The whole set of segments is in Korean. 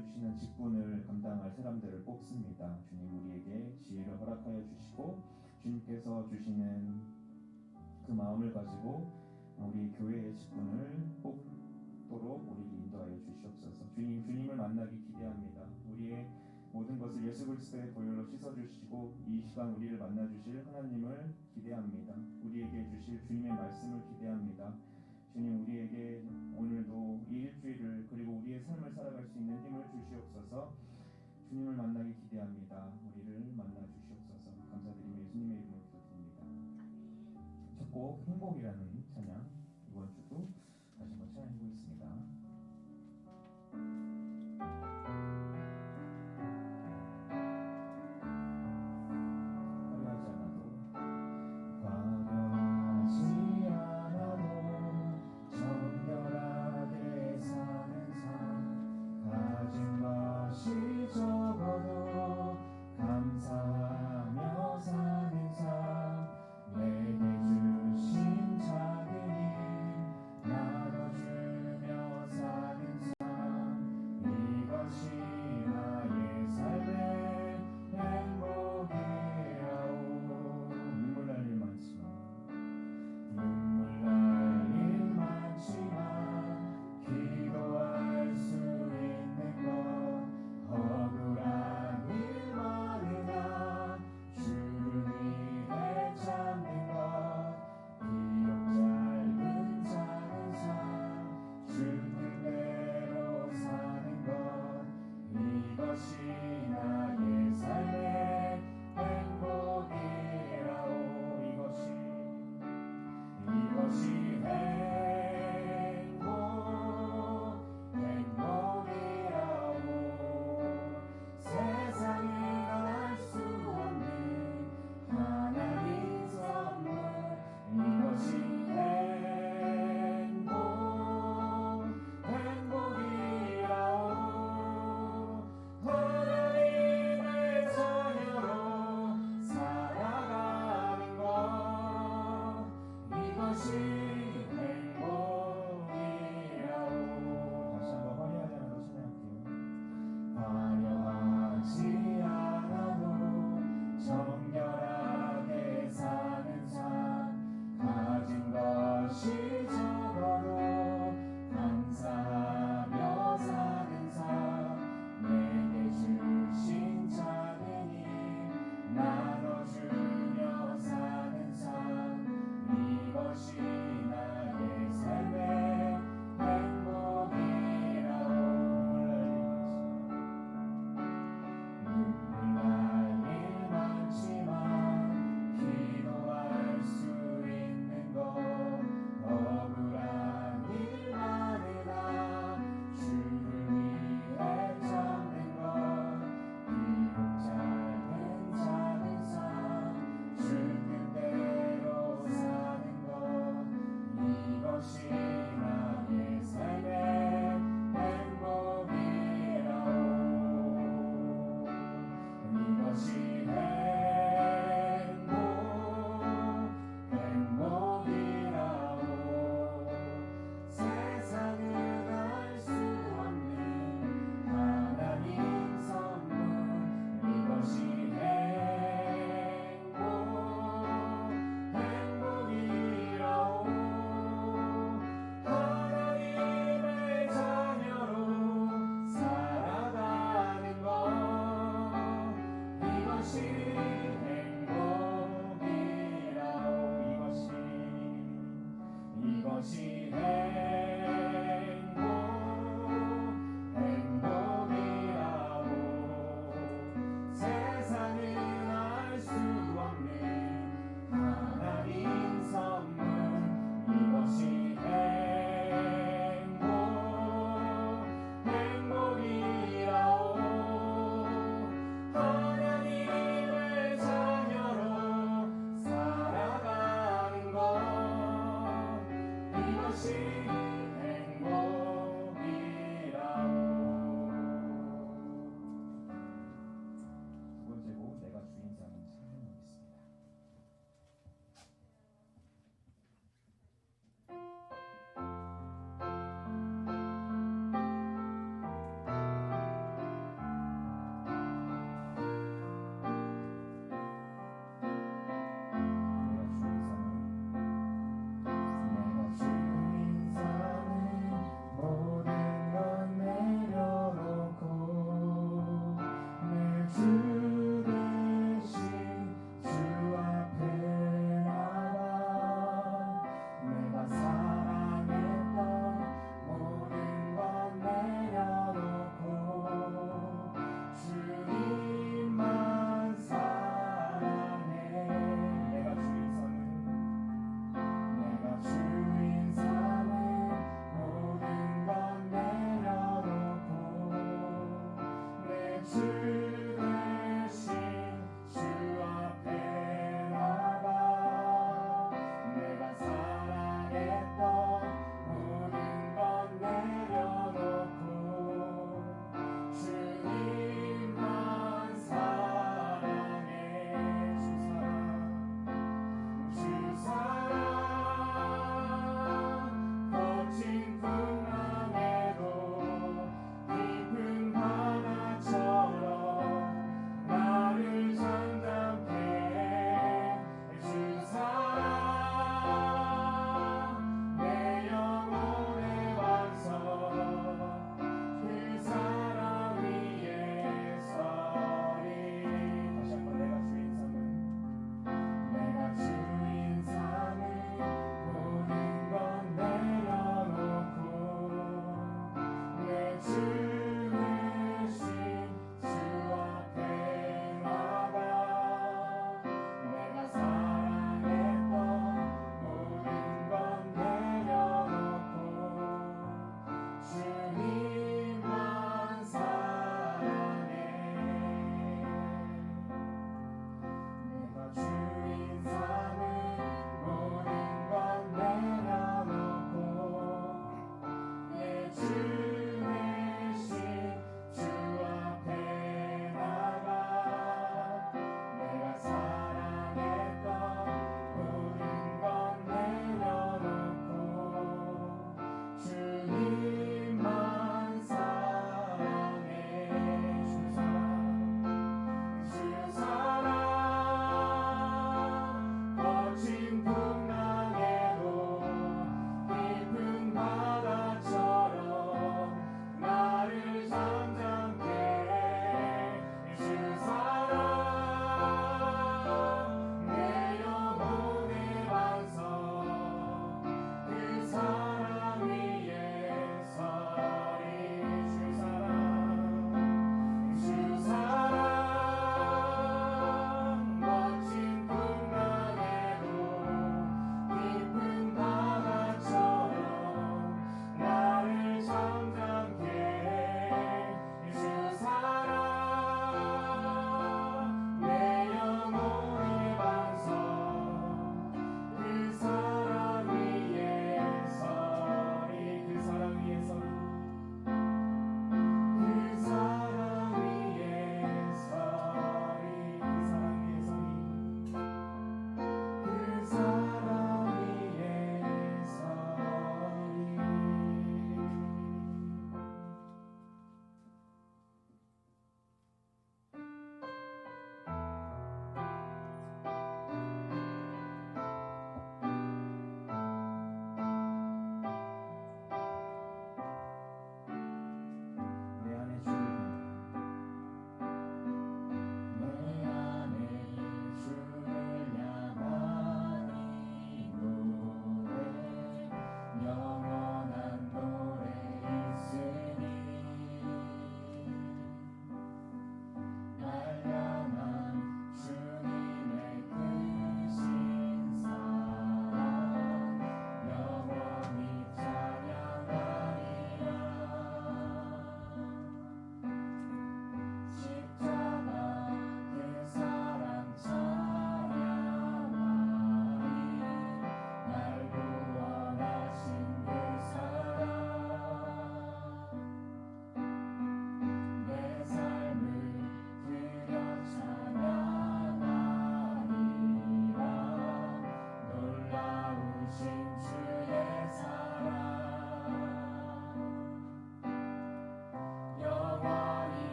허락하여 주시는 직분을 감당할 사람들을 뽑습니다. 주님 우리에게 지혜를 허락하여 주시고 주님께서 주시는 그 마음을 가지고 우리 교회의 직분을 뽑도록 우리를 인도하여 주시옵소서. 주님을 만나기 기대합니다. 우리의 모든 것을 예수 그리스도의 보혈로 씻어주시고 이 시간 우리를 만나주실 하나님을 기대합니다. 우리에게 주실 주님의 말씀을 기대합니다. 주님 우리에게 오늘도 이 일주일을 그리고 우리의 삶을 살아갈 수 있는 힘을 주시옵소서. 주님을 만나기 기대합니다. 우리를 만나 주시옵소서. 감사드리며 예수님의 이름으로 기도드립니다. 첫 곡 행복이라는 찬양, 이번 주도 다시 한번 찬양해 보겠습니다. 적어도 감사하며 사는 삶 내게 주신 자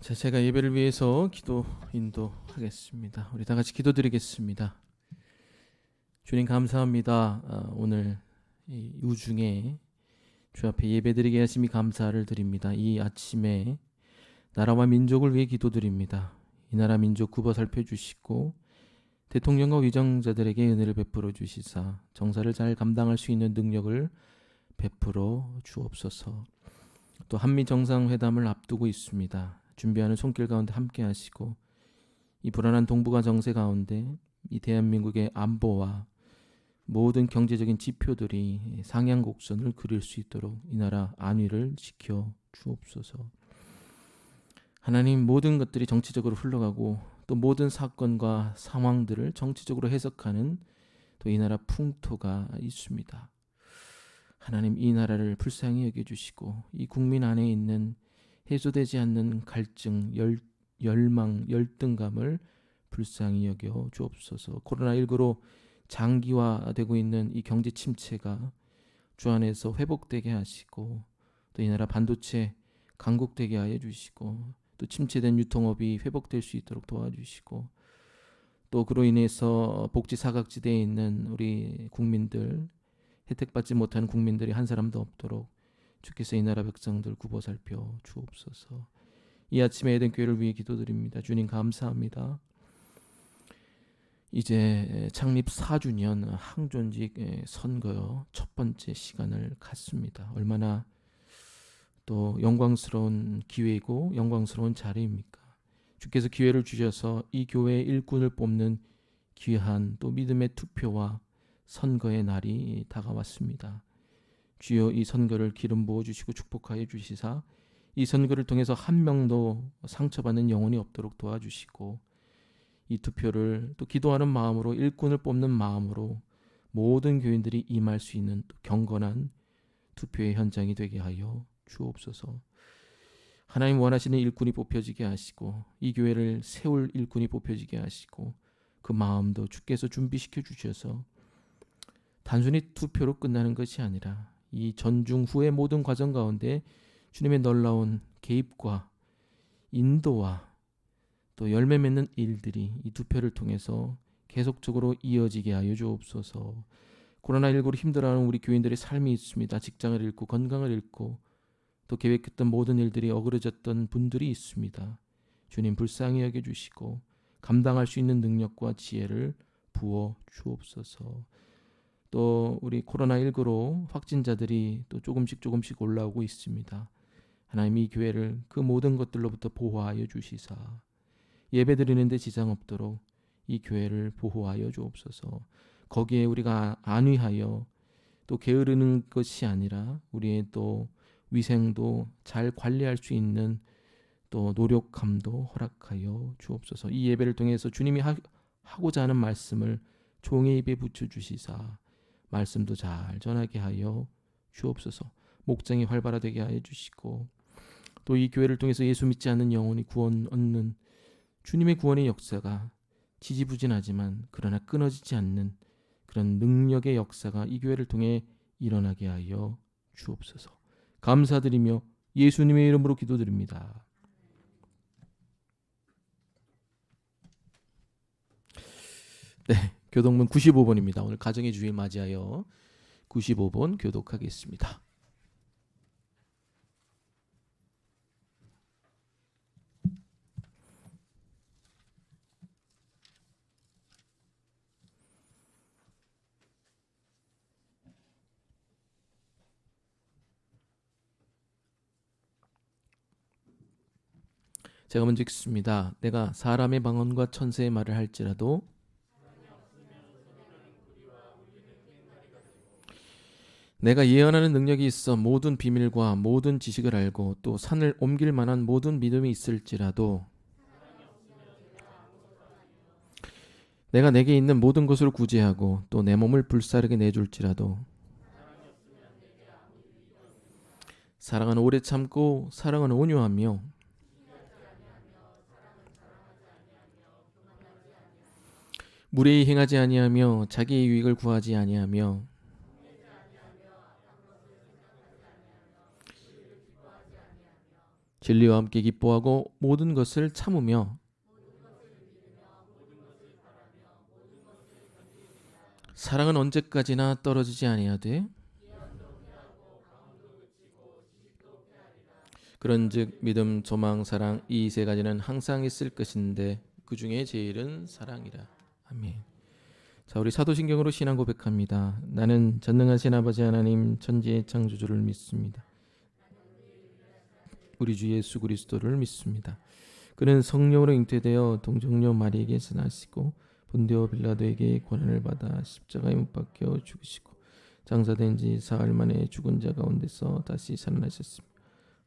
자, 제가 예배를 위해서 기도 인도하겠습니다. 우리 다 같이 기도드리겠습니다. 주님 감사합니다. 오늘 이 우중에 주 앞에 예배드리게 하심이 감사를 드립니다. 이 아침에 나라와 민족을 위해 기도드립니다. 이 나라 민족 굽어 살펴주시고 대통령과 위정자들에게 은혜를 베풀어 주시사 정사를 잘 감당할 수 있는 능력을 베풀어 주옵소서. 또 한미 정상회담을 앞두고 있습니다. 준비하는 손길 가운데 함께 하시고 이 불안한 동북아 정세 가운데 이 대한민국의 안보와 모든 경제적인 지표들이 상향곡선을 그릴 수 있도록 이 나라 안위를 지켜 주옵소서. 하나님, 모든 것들이 정치적으로 흘러가고 또 모든 사건과 상황들을 정치적으로 해석하는 또 이 나라 풍토가 있습니다. 하나님, 이 나라를 불쌍히 여겨주시고 이 국민 안에 있는 해소되지 않는 갈증, 열망, 열등감을 불쌍히 여겨 주옵소서. 코로나19로 장기화되고 있는 이 경제 침체가 주 안에서 회복되게 하시고 또 이 나라 반도체 강국되게 하여 주시고 또 침체된 유통업이 회복될 수 있도록 도와주시고 또 그로 인해서 복지 사각지대에 있는 우리 국민들, 혜택받지 못한 국민들이 한 사람도 없도록 주께서 이 나라 백성들 굽어 살펴 주옵소서. 이 아침에 에덴 교회를 위해 기도드립니다. 주님 감사합니다. 이제 창립 4주년 항존직 선거 첫 번째 시간을 갖습니다. 얼마나 또 영광스러운 기회이고 영광스러운 자리입니까? 주께서 기회를 주셔서 이 교회의 일꾼을 뽑는 귀한 또 믿음의 투표와 선거의 날이 다가왔습니다. 주여, 이 선거를 기름 부어 주시고 축복하여 주시사 이 선거를 통해서 한 명도 상처받는 영혼이 없도록 도와주시고 이 투표를 또 기도하는 마음으로 일꾼을 뽑는 마음으로 모든 교인들이 임할 수 있는 또 경건한 투표의 현장이 되게 하여 주옵소서. 하나님 원하시는 일꾼이 뽑혀지게 하시고 이 교회를 세울 일꾼이 뽑혀지게 하시고 그 마음도 주께서 준비시켜 주셔서 단순히 투표로 끝나는 것이 아니라 이 전중 후의 모든 과정 가운데 주님의 놀라운 개입과 인도와 또 열매 맺는 일들이 이 투표를 통해서 계속적으로 이어지게 하여 주옵소서. 코로나19로 힘들어하는 우리 교인들의 삶이 있습니다. 직장을 잃고 건강을 잃고 또 계획했던 모든 일들이 어그러졌던 분들이 있습니다. 주님 불쌍히 여겨주시고 감당할 수 있는 능력과 지혜를 부어 주옵소서. 또 우리 코로나19로 확진자들이 또 조금씩 올라오고 있습니다. 하나님, 이 교회를 그 모든 것들로부터 보호하여 주시사 예배드리는 데 지장 없도록 이 교회를 보호하여 주옵소서. 거기에 우리가 안위하여 또 게으르는 것이 아니라 우리의 또 위생도 잘 관리할 수 있는 또 노력함도 허락하여 주옵소서. 이 예배를 통해서 주님이 하고자 하는 말씀을 종의 입에 붙여주시사 말씀도 잘 전하게 하여 주옵소서. 목장이 활발하게 하여 주시고 또 이 교회를 통해서 예수 믿지 않는 영혼이 구원 얻는 주님의 구원의 역사가 지지부진하지만 그러나 끊어지지 않는 그런 능력의 역사가 이 교회를 통해 일어나게 하여 주옵소서. 감사드리며 예수님의 이름으로 기도드립니다. 네, 교독문 95번입니다. 오늘 가정의 주일 맞이하여 95번 교독하겠습니다. 제가 먼저 읽습니다. 내가 사람의 방언과 천사의 말을 할지라도 내가 예언하는 능력이 있어 모든 비밀과 모든 지식을 알고 또 산을 옮길 만한 모든 믿음이 있을지라도 내가 내게 있는 모든 것을 구제하고 또 내 몸을 불사르게 내줄지라도 사랑은 오래 참고 사랑은 온유하며 무례히 행하지 아니하며 자기의 유익을 구하지 아니하며 진리와 함께 기뻐하고 모든 것을 참으며 사랑은 언제까지나 떨어지지 아니하되 그런즉 믿음, 소망, 사랑 이 세 가지는 항상 있을 것인데 그 중에 제일은 사랑이라. 아멘. 자, 우리 사도신경으로 신앙 고백합니다. 나는 전능하신 아버지 하나님 천지의 창조주를 믿습니다. 우리 주 예수 그리스도를 믿습니다. 그는 성령으로 잉태되어 동정녀 마리에게서 나시고 본디오 빌라도에게 고난을 받아 십자가에 못 박혀 죽으시고 장사된 지 사흘 만에 죽은 자 가운데서 다시 살아나셨습니다.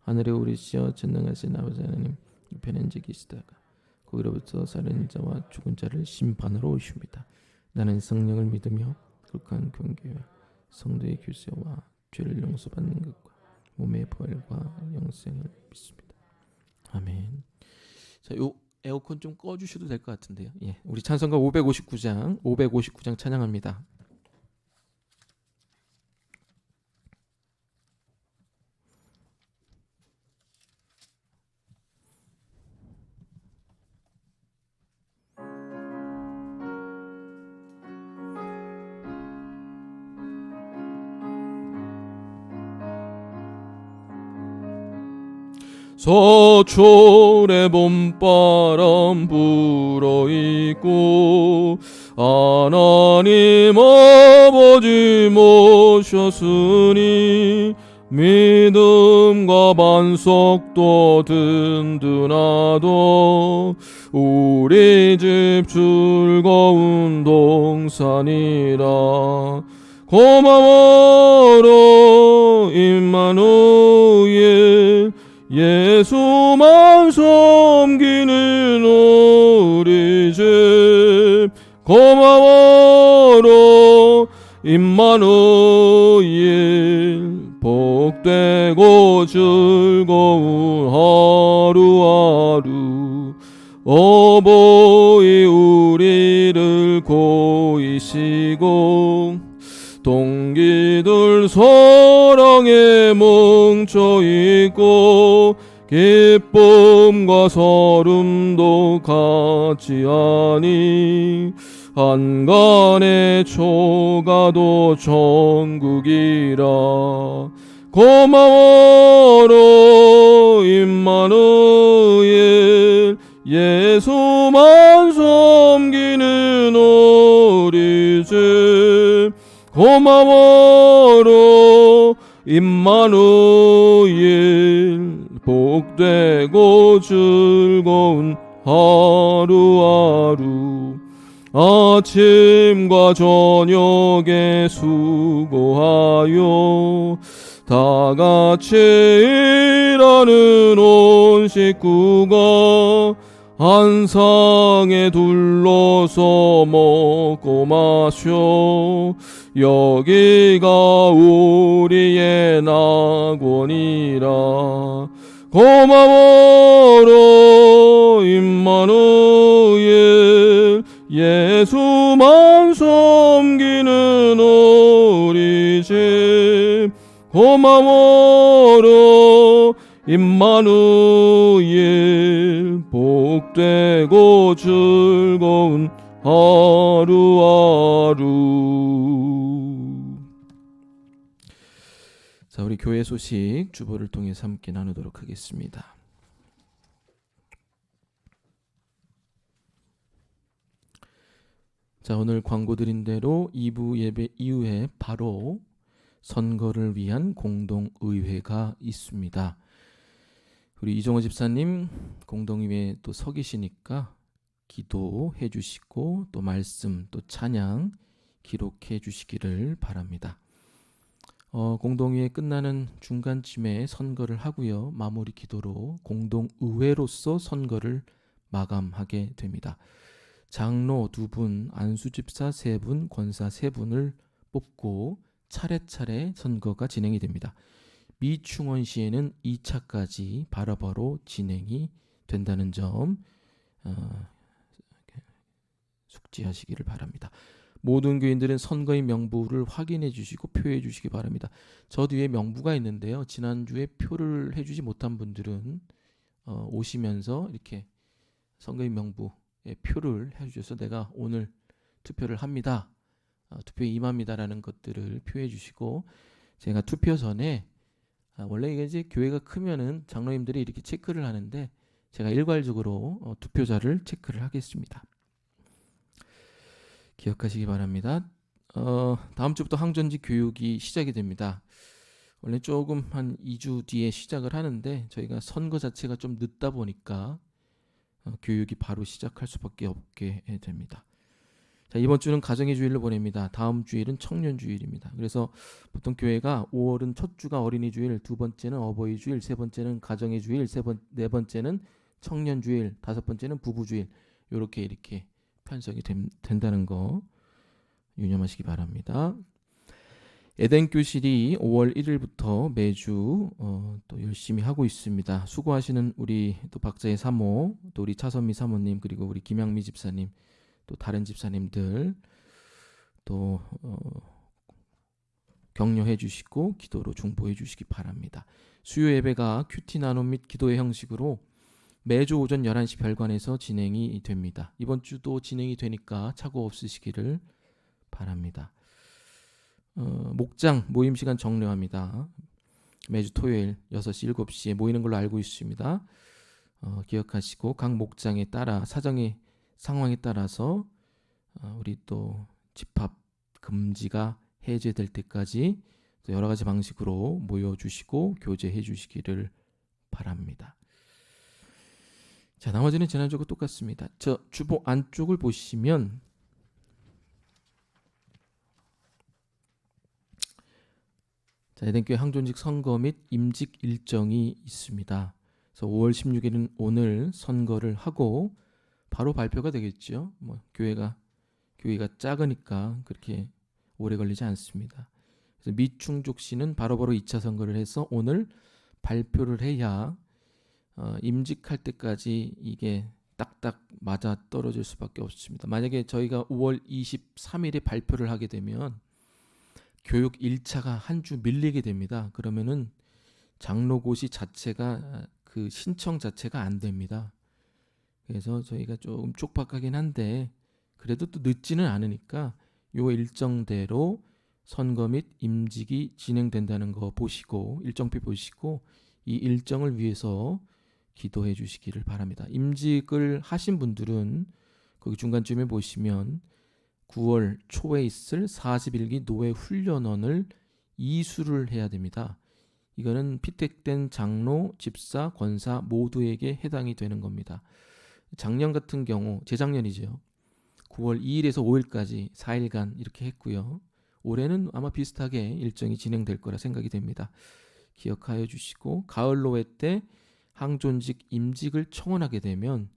하늘에 오르시어 전능하신 아버지 하나님 우편에 계시다가 거기로부터 살은 자와 죽은 자를 심판하러 오십니다. 나는 성령을 믿으며 거룩한 교회와 성도의 교세와 죄를 용서받는 것과 몸의 부활과 영생을 믿습니다. 아멘. 자, 요 에어컨 좀 꺼주셔도 될 것 같은데요. 예, 우리 찬송가 559장 찬양합니다. 서초래 봄바람 불어있고 하나님 아버지 모셨으니 믿음과 반석도 든든하도 우리 집 즐거운 동산이라. 고마워로 임마누엘 예수만 섬기는 우리 집. 고마워로 임마누엘 복되고 즐거운 하루하루. 어버이 우리를 고이시고 동기들 사랑에 뭉쳐있고 기쁨과 서름도 같이 하니 한간의 초가도 천국이라. 고마워로 임마누엘 예수만 섬기는 우리 집. 고마워로 임마누엘 복되고 즐거운 하루하루. 아침과 저녁에 수고하여 다같이 일하는 온 식구가 한 상에 둘러서 먹고 마셔 여기가 우리의 낙원이라. 고마워로 임마누엘 예수만 섬기는 우리 집. 고마워로 임마누엘 복되고 즐거운 하루하루. 자, 우리 교회 소식 주보를 통해서 함께 나누도록 하겠습니다. 자, 오늘 광고 드린 대로 2부 예배 이후에 바로 선거를 위한 공동의회가 있습니다. 우리 이종호 집사님 공동의회에 또 서 계시니까 기도해 주시고 또 말씀 또 찬양 기록해 주시기를 바랍니다. 공동의회 끝나는 중간쯤에 선거를 하고요. 마무리 기도로 공동의회로서 선거를 마감하게 됩니다. 장로 2분, 안수집사 3분, 권사 3분을 뽑고 차례차례 선거가 진행이 됩니다. 미충원시에는 2차까지 바로바로 진행이 된다는 점 숙지하시기를 바랍니다. 모든 교인들은 선거의 명부를 확인해 주시고 표해 주시기 바랍니다. 저 뒤에 명부가 있는데요. 지난주에 표를 해주지 못한 분들은 오시면서 이렇게 선거인 명부에 표를 해주셔서 내가 오늘 투표를 합니다. 투표에 임합니다라는 것들을 표해 주시고 제가 투표 전에 원래 이게 이제 교회가 크면은 장로님들이 이렇게 체크를 하는데 제가 일괄적으로 투표자를 체크를 하겠습니다. 기억하시기 바랍니다. 다음 주부터 항전지 교육이 시작이 됩니다. 원래 조금 한 2주 뒤에 시작을 하는데 저희가 선거 자체가 좀 늦다 보니까 교육이 바로 시작할 수밖에 없게 됩니다. 자, 이번 주는 가정의 주일로 보냅니다. 다음 주일은 청년 주일입니다. 그래서 보통 교회가 5월은 첫 주가 어린이 주일, 두 번째는 어버이 주일, 세 번째는 가정의 주일, 네 번째는 청년 주일, 다섯 번째는 부부 주일 이렇게 편성이 된다는 거 유념하시기 바랍니다. 에덴 교실이 5월 1일부터 매주 또 열심히 하고 있습니다. 수고하시는 우리 또 박자의 사모, 또 우리 차선미 사모님, 그리고 우리 김양미 집사님, 또 다른 집사님들 또 격려해 주시고 기도로 중보해 주시기 바랍니다. 수요 예배가 큐티 나눔 및 기도의 형식으로 매주 오전 11시 별관에서 진행이 됩니다. 이번 주도 진행이 되니까 착오 없으시기를 바랍니다. 목장 모임 시간 정례합니다. 매주 토요일 6시 7시에 모이는 걸로 알고 있습니다. 기억하시고 각 목장에 따라 사정의 상황에 따라서 우리 또 집합 금지가 해제될 때까지 또 여러 가지 방식으로 모여주시고 교제해 주시기를 바랍니다. 자, 나머지는 지난주와 똑같습니다. 저 주보 안쪽을 보시면 자, 에덴교회 항존직 선거 및 임직 일정이 있습니다. 그래서 5월 16일은 오늘 선거를 하고 바로 발표가 되겠죠. 교회가 작으니까 그렇게 오래 걸리지 않습니다. 그래서 미충족 씨는 바로바로 2차 선거를 해서 오늘 발표를 해야 임직할 때까지 이게 딱딱 맞아 떨어질 수밖에 없습니다. 만약에 저희가 5월 23일에 발표를 하게 되면 교육 1차가 한 주 밀리게 됩니다. 그러면은 장로고시 자체가 그 신청 자체가 안 됩니다. 그래서 저희가 조금 촉박하긴 한데 그래도 또 늦지는 않으니까 요 일정대로 선거 및 임직이 진행된다는 거 보시고 일정표 보시고 이 일정을 위해서 기도해 주시기를 바랍니다. 임직을 하신 분들은 거기 중간쯤에 보시면 9월 초에 있을 41기 노회 훈련원을 이수를 해야 됩니다. 이거는 피택된 장로, 집사, 권사 모두에게 해당이 되는 겁니다. 작년 같은 경우 재작년이죠. 9월 2일에서 5일까지 4일간 이렇게 했고요. 올해는 아마 비슷하게 일정이 진행될 거라 생각이 됩니다. 기억하여 주시고 가을 노회 때 항존직 임직을 청원하게 되면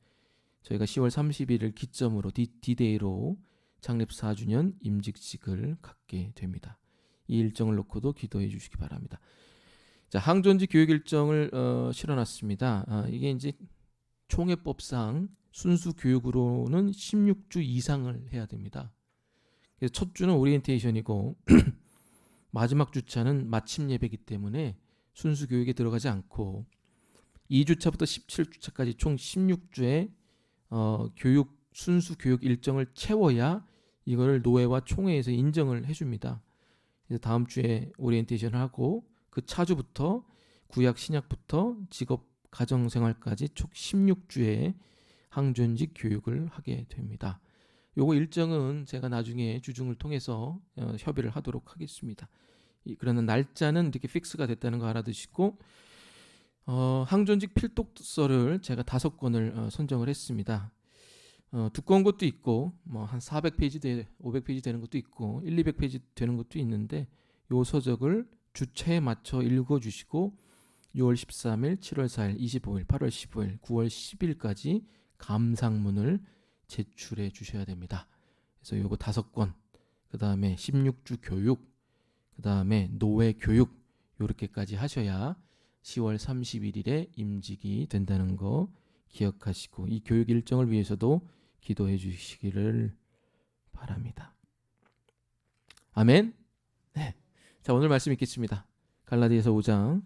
저희가 10월 31일 기점으로 D-Day로 창립 4주년 임직식을 갖게 됩니다. 이 일정을 놓고도 기도해 주시기 바랍니다. 자, 항존직 교육 일정을 실어놨습니다. 이게 이제 총회법상 순수 교육으로는 16주 이상을 해야 됩니다. 그래서 첫 주는 오리엔테이션이고 마지막 주차는 마침 예배이기 때문에 순수 교육에 들어가지 않고 2주차부터 17주차까지 총 16주의 교육 순수 교육 일정을 채워야 이걸 노회와 총회에서 인정을 해줍니다. 그래서 다음 주에 오리엔테이션을 하고 그 차주부터 구약 신약부터 직업 가정생활까지 총 16주의 항존직 교육을 하게 됩니다. 요거 일정은 제가 나중에 주중을 통해서 협의를 하도록 하겠습니다. 그러는 날짜는 이렇게 픽스가 됐다는 거 알아두시고 항존직 필독서를 제가 5권을 선정을 했습니다. 두꺼운 것도 있고 한 400페이지 500페이지 되는 것도 있고 200페이지 되는 것도 있는데 요 서적을 주차에 맞춰 읽어주시고 6월 13일, 7월 4일, 25일, 8월 15일, 9월 10일까지 감상문을 제출해 주셔야 됩니다. 그래서 요거 5권, 그 다음에 16주 교육, 그 다음에 노회 교육 요렇게까지 하셔야 10월 31일에 임직이 된다는 거 기억하시고 이 교육 일정을 위해서도 기도해 주시기를 바랍니다. 아멘. 네. 자, 오늘 말씀 읽겠습니다. 갈라디아서 5장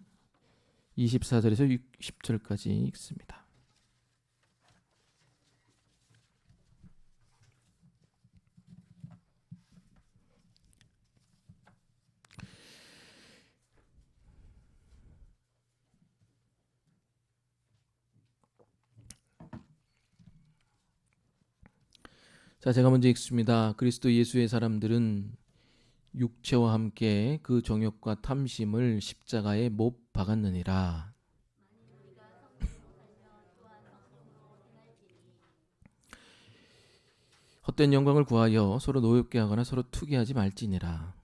24절에서 60절까지 읽습니다. 자, 제가 먼저 읽습니다. 그리스도 예수의 사람들은 육체와 함께 그 정욕과 탐심을 십자가에 못 박았느니라. 헛된 영광을 구하여 서로 노엽게 하거나 서로 투기하지 말지니라.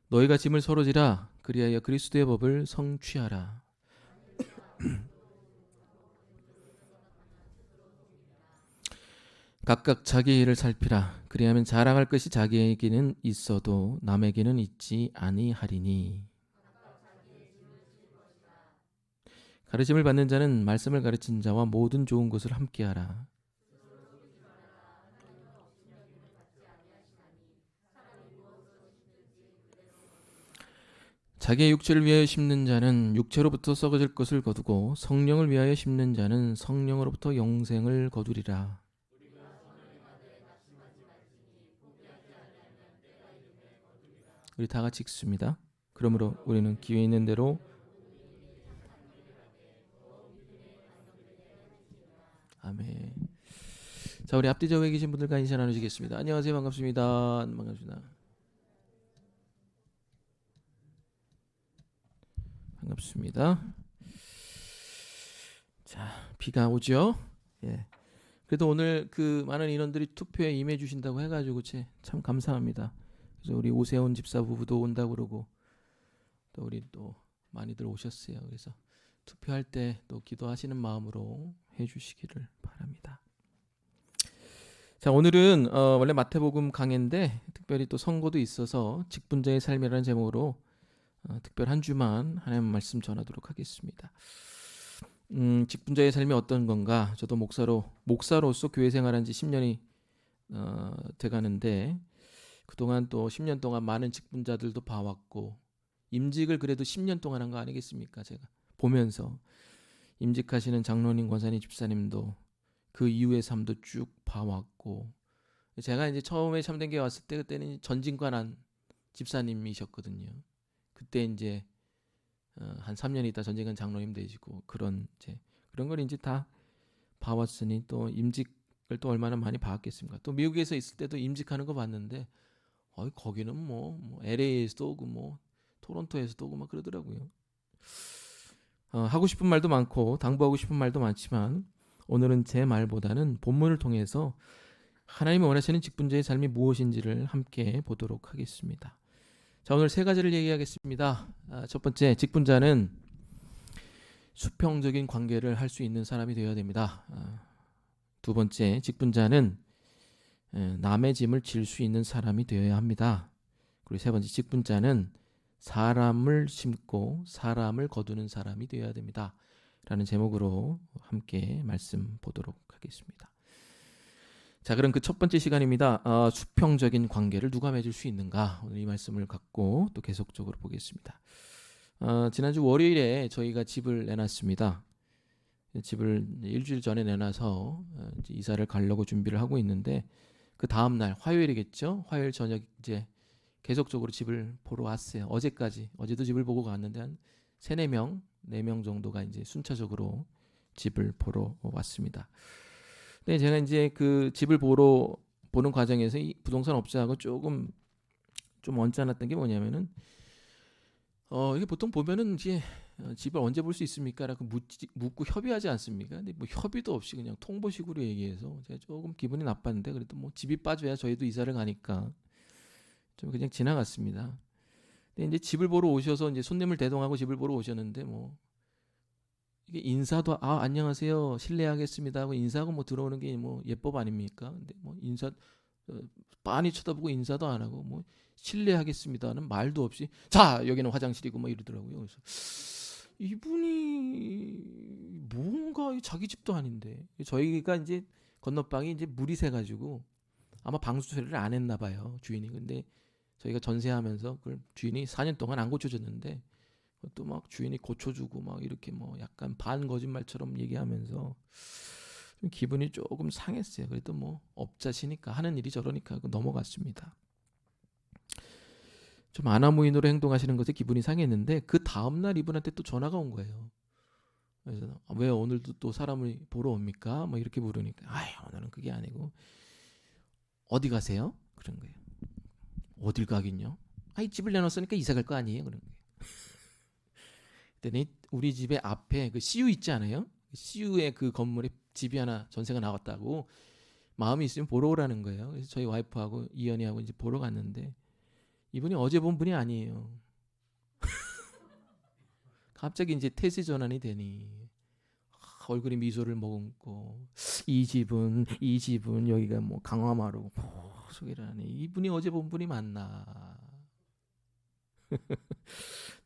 너희가 짐을 서로 지라. 그리하여 그리스도의 법을 성취하라. 각각 자기 일을 살피라. 그리하면 자랑할 것이 자기에게는 있어도 남에게는 있지 아니하리니. 가르침을 받는 자는 말씀을 가르친 자와 모든 좋은 것을 함께하라. 자기의 육체를 위하여 심는 자는 육체로부터 썩어질 것을 거두고 성령을 위하여 심는 자는 성령으로부터 영생을 거두리라. 우리 다 같이 읽습니다. 그러므로 우리는 기회 있는 대로 아멘. 자, 우리 앞뒤 좌우에 계신 분들과 인사 나누시겠습니다. 안녕하세요. 반갑습니다. 반갑습니다. 반갑습니다. 자, 비가 오죠? 예. 그래도 오늘 그 많은 인원들이 투표에 임해 주신다고 해가지고 참 감사합니다. 그래서 우리 오세훈 집사 부부도 온다고 그러고 또 우리 또 많이들 오셨어요. 그래서 투표할 때 또 기도하시는 마음으로 해주시기를 바랍니다. 자, 오늘은 원래 마태복음 강해인데 특별히 또 선고도 있어서 직분자의 삶이라는 제목으로 특별 한 주만 하나님 말씀 전하도록 하겠습니다. 직분자의 삶이 어떤 건가? 저도 목사로서 교회 생활한 지 10년이 돼가는데 그동안 또 10년 동안 많은 직분자들도 봐왔고 임직을 그래도 10년 동안 한 거 아니겠습니까? 제가 보면서 임직하시는 장로님, 권사님, 집사님도 그 이후의 삶도 쭉 봐왔고 제가 이제 처음에 참된교회 왔을 때 그때는 전진관한 집사님이셨거든요. 그때 이제 한 3년 있다 전진관 장로님 되시고 그런 걸 이제 다 봐왔으니 또 임직을 또 얼마나 많이 봐왔겠습니까? 또 미국에서 있을 때도 임직하는 거 봤는데 거기는 뭐 LA에서도 오고 뭐 토론토에서도 오고 막 그러더라고요. 하고 싶은 말도 많고 당부하고 싶은 말도 많지만 오늘은 제 말보다는 본문을 통해서 하나님이 원하시는 직분자의 삶이 무엇인지를 함께 보도록 하겠습니다. 자, 오늘 세 가지를 얘기하겠습니다. 첫 번째, 직분자는 수평적인 관계를 할 수 있는 사람이 되어야 됩니다. 두 번째, 직분자는 남의 짐을 질 수 있는 사람이 되어야 합니다. 그리고 세 번째, 직분자는 사람을 심고 사람을 거두는 사람이 되어야 됩니다. 라는 제목으로 함께 말씀 보도록 하겠습니다. 자, 그럼 그 첫 번째 시간입니다. 수평적인 관계를 누가 맺을 수 있는가? 오늘 이 말씀을 갖고 또 계속적으로 보겠습니다. 지난주 월요일에 저희가 집을 내놨습니다. 집을 일주일 전에 내놔서 이제 이사를 가려고 준비를 하고 있는데 그 다음 날 화요일이겠죠? 화요일 저녁 이제 계속적으로 집을 보러 왔어요. 어제도 집을 보고 갔는데 한 4명 정도가 이제 순차적으로 집을 보러 왔습니다. 근데 제가 이제 그 집을 보는 과정에서 이 부동산 업자하고 조금 좀 언짢았던 게 뭐냐면은 이게 보통 보면은 이제 집을 언제 볼 수 있습니까? 라고 묻고 협의하지 않습니까? 근데 뭐 협의도 없이 그냥 통보식으로 얘기해서 제가 조금 기분이 나빴는데 그래도 뭐 집이 빠져야 저희도 이사를 가니까 좀 그냥 지나갔습니다. 근데 이제 집을 보러 오셔서 이제 손님을 대동하고 집을 보러 오셨는데 뭐 이게 인사도 안녕하세요 실례하겠습니다 하고 인사하고 뭐 들어오는 게 뭐 예법 아닙니까? 근데 뭐 인사 빤히 쳐다보고 인사도 안 하고 뭐 실례하겠습니다는 말도 없이 자 여기는 화장실이고 뭐 이러더라고요. 그래서 이분이 뭔가 자기 집도 아닌데 저희가 이제 건너방이 이제 물이 새가지고 아마 방수 처리를 안 했나 봐요 주인이. 근데 저희가 전세하면서 그걸 주인이 4년 동안 안 고쳐줬는데 또 막 주인이 고쳐주고 막 이렇게 뭐 약간 반 거짓말처럼 얘기하면서 좀 기분이 조금 상했어요. 그래도 뭐 업자시니까 하는 일이 저러니까 넘어갔습니다. 좀 아나무인으로 행동하시는 것에 기분이 상했는데 그 다음날 이분한테 또 전화가 온 거예요. 그래서 왜 오늘도 또 사람을 보러 옵니까? 뭐 이렇게 물으니까 아유 오늘은 그게 아니고 어디 가세요? 그런 거예요. 어딜 가긴요? 아이 집을 내놨으니까 이사 갈 거 아니에요? 그런 거예요. 그랬더니 우리 집에 앞에 그 CU 있지 않아요? CU의 그 건물에 집이 하나 전세가 나왔다고 마음이 있으면 보러 오라는 거예요. 그래서 저희 와이프하고 이연이하고 이제 보러 갔는데 이분이 어제 본 분이 아니에요. 갑자기 이제 태세 전환이 되니 얼굴에 미소를 머금고 이 집은 여기가 뭐 강화마루고 소리를 하네. 이분이 어제 본 분이 맞나?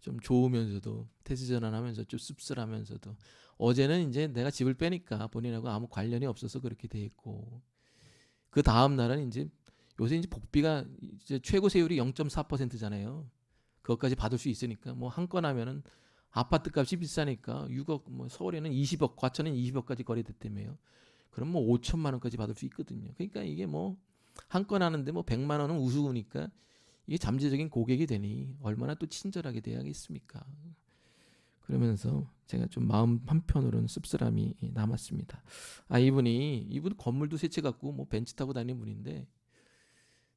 좀 좋으면서도 태세 전환하면서 좀 씁쓸하면서도 어제는 이제 내가 집을 빼니까 본인하고 아무 관련이 없어서 그렇게 돼 있고 그 다음 날은 이제 요새 이제 복비가 이제 최고 세율이 0.4%잖아요. 그것까지 받을 수 있으니까 뭐 한 건 하면은 아파트 값이 비싸니까 6억 뭐 서울에는 20억 과천은 20억까지 거래됐다며요. 그럼 뭐 5천만 원까지 받을 수 있거든요. 그러니까 이게 뭐 한 건 하는데 뭐 100만 원은 우스우니까 이게 잠재적인 고객이 되니 얼마나 또 친절하게 대하겠습니까? 그러면서 제가 좀 마음 한편으로는 씁쓸함이 남았습니다. 아 이분 건물도 세 채 갖고 뭐 벤츠 타고 다니는 분인데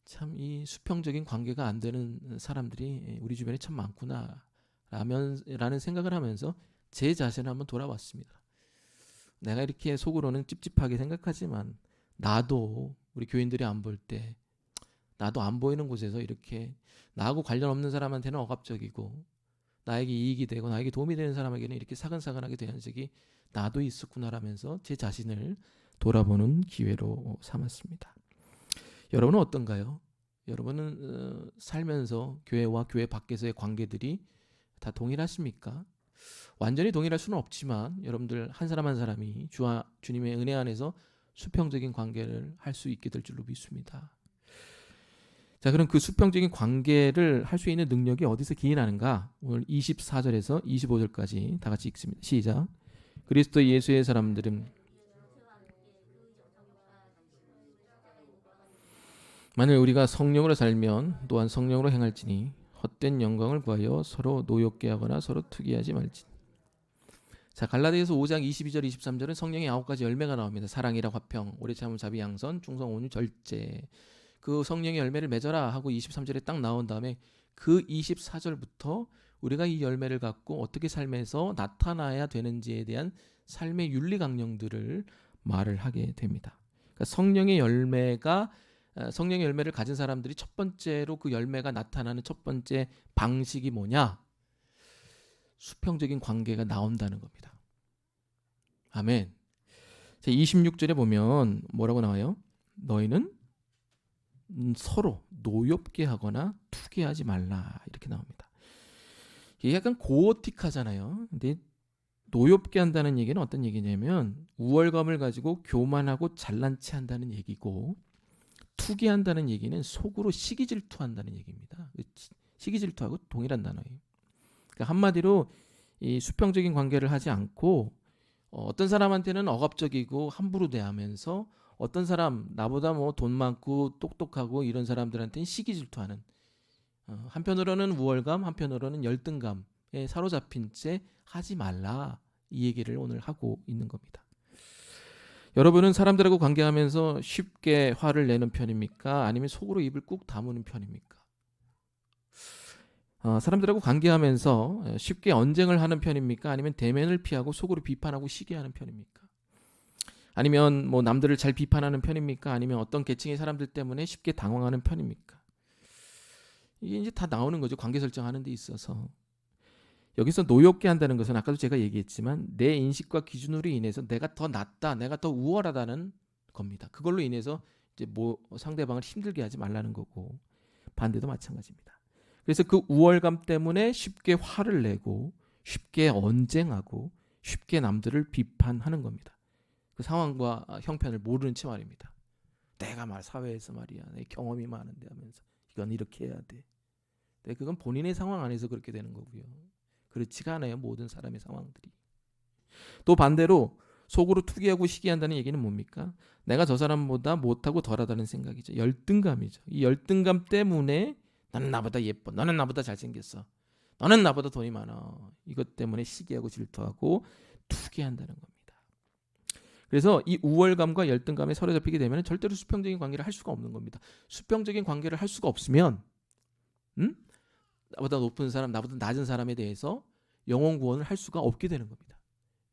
참 이 수평적인 관계가 안 되는 사람들이 우리 주변에 참 많구나 라는 생각을 하면서 제 자신을 한번 돌아봤습니다. 내가 이렇게 속으로는 찝찝하게 생각하지만 나도 우리 교인들이 안 볼 때 나도 안 보이는 곳에서 이렇게 나하고 관련 없는 사람한테는 억압적이고 나에게 이익이 되고 나에게 도움이 되는 사람에게는 이렇게 사근사근하게 대한 적이 나도 있었구나라면서 제 자신을 돌아보는 기회로 삼았습니다. 여러분은 어떤가요? 여러분은 살면서 교회와 교회 밖에서의 관계들이 다 동일하십니까? 완전히 동일할 수는 없지만 여러분들 한 사람 한 사람이 주님의 은혜 안에서 수평적인 관계를 할 수 있게 될 줄로 믿습니다. 자, 그럼 그 수평적인 관계를 할 수 있는 능력이 어디서 기인하는가? 오늘 24절에서 25절까지 다 같이 읽습니다. 시작. 그리스도 예수의 사람들은 만일 우리가 성령으로 살면 또한 성령으로 행할지니 헛된 영광을 구하여 서로 노엽게 하거나 서로 투기하지 말지. 자, 갈라디아서 5장 22절 23절은 성령의 9가지 열매가 나옵니다. 사랑이라 화평, 오래 참음 자비 양선, 충성 온유 절제. 그 성령의 열매를 맺어라 하고 23절에 딱 나온 다음에 그 24절부터 우리가 이 열매를 갖고 어떻게 삶에서 나타나야 되는지에 대한 삶의 윤리 강령들을 말을 하게 됩니다. 그러니까 성령의 열매를 가진 사람들이 첫 번째로 그 열매가 나타나는 첫 번째 방식이 뭐냐? 수평적인 관계가 나온다는 겁니다. 아멘. 26절에 보면 뭐라고 나와요? 너희는 서로 노엽게 하거나 투기하지 말라 이렇게 나옵니다. 이게 약간 고어틱하잖아요. 근데 노엽게 한다는 얘기는 어떤 얘기냐면 우월감을 가지고 교만하고 잘난 체 한다는 얘기고 투기한다는 얘기는 속으로 시기질투한다는 얘기입니다. 시기질투하고 동일한 단어예요. 그러니까 한마디로 이 수평적인 관계를 하지 않고 어떤 사람한테는 억압적이고 함부로 대하면서 어떤 사람 나보다 뭐 돈 많고 똑똑하고 이런 사람들한테는 시기질투하는 한편으로는 우월감 한편으로는 열등감에 사로잡힌 채 하지 말라 이 얘기를 오늘 하고 있는 겁니다. 여러분은 사람들하고 관계하면서 쉽게 화를 내는 편입니까? 아니면 속으로 입을 꾹 다무는 편입니까? 사람들하고 관계하면서 쉽게 언쟁을 하는 편입니까? 아니면 대면을 피하고 속으로 비판하고 시기하는 편입니까? 아니면 뭐 남들을 잘 비판하는 편입니까? 아니면 어떤 계층의 사람들 때문에 쉽게 당황하는 편입니까? 이게 이제 다 나오는 거죠. 관계 설정하는 데 있어서. 여기서 노엽게 한다는 것은 아까도 제가 얘기했지만 내 인식과 기준으로 인해서 내가 더 낫다, 내가 더 우월하다는 겁니다. 그걸로 인해서 이제 뭐 상대방을 힘들게 하지 말라는 거고 반대도 마찬가지입니다. 그래서 그 우월감 때문에 쉽게 화를 내고 쉽게 언쟁하고 쉽게 남들을 비판하는 겁니다. 그 상황과 형편을 모르는 채 말입니다. 내가 사회에서 말이야, 내 경험이 많은데 하면서 이건 이렇게 해야 돼. 근데 그건 본인의 상황 안에서 그렇게 되는 거고요. 그렇지가 않아요, 모든 사람의 상황들이. 또 반대로 속으로 투기하고 시기한다는 얘기는 뭡니까? 내가 저 사람보다 못하고 덜하다는 생각이죠. 열등감이죠. 이 열등감 때문에 나는 나보다 예뻐, 너는 나보다 잘생겼어, 너는 나보다 돈이 많아. 이것 때문에 시기하고 질투하고 투기한다는 겁니다. 그래서 이 우월감과 열등감에 사로잡히게 되면 절대로 수평적인 관계를 할 수가 없는 겁니다. 수평적인 관계를 할 수가 없으면 나보다 높은 사람, 나보다 낮은 사람에 대해서 영혼 구원을 할 수가 없게 되는 겁니다.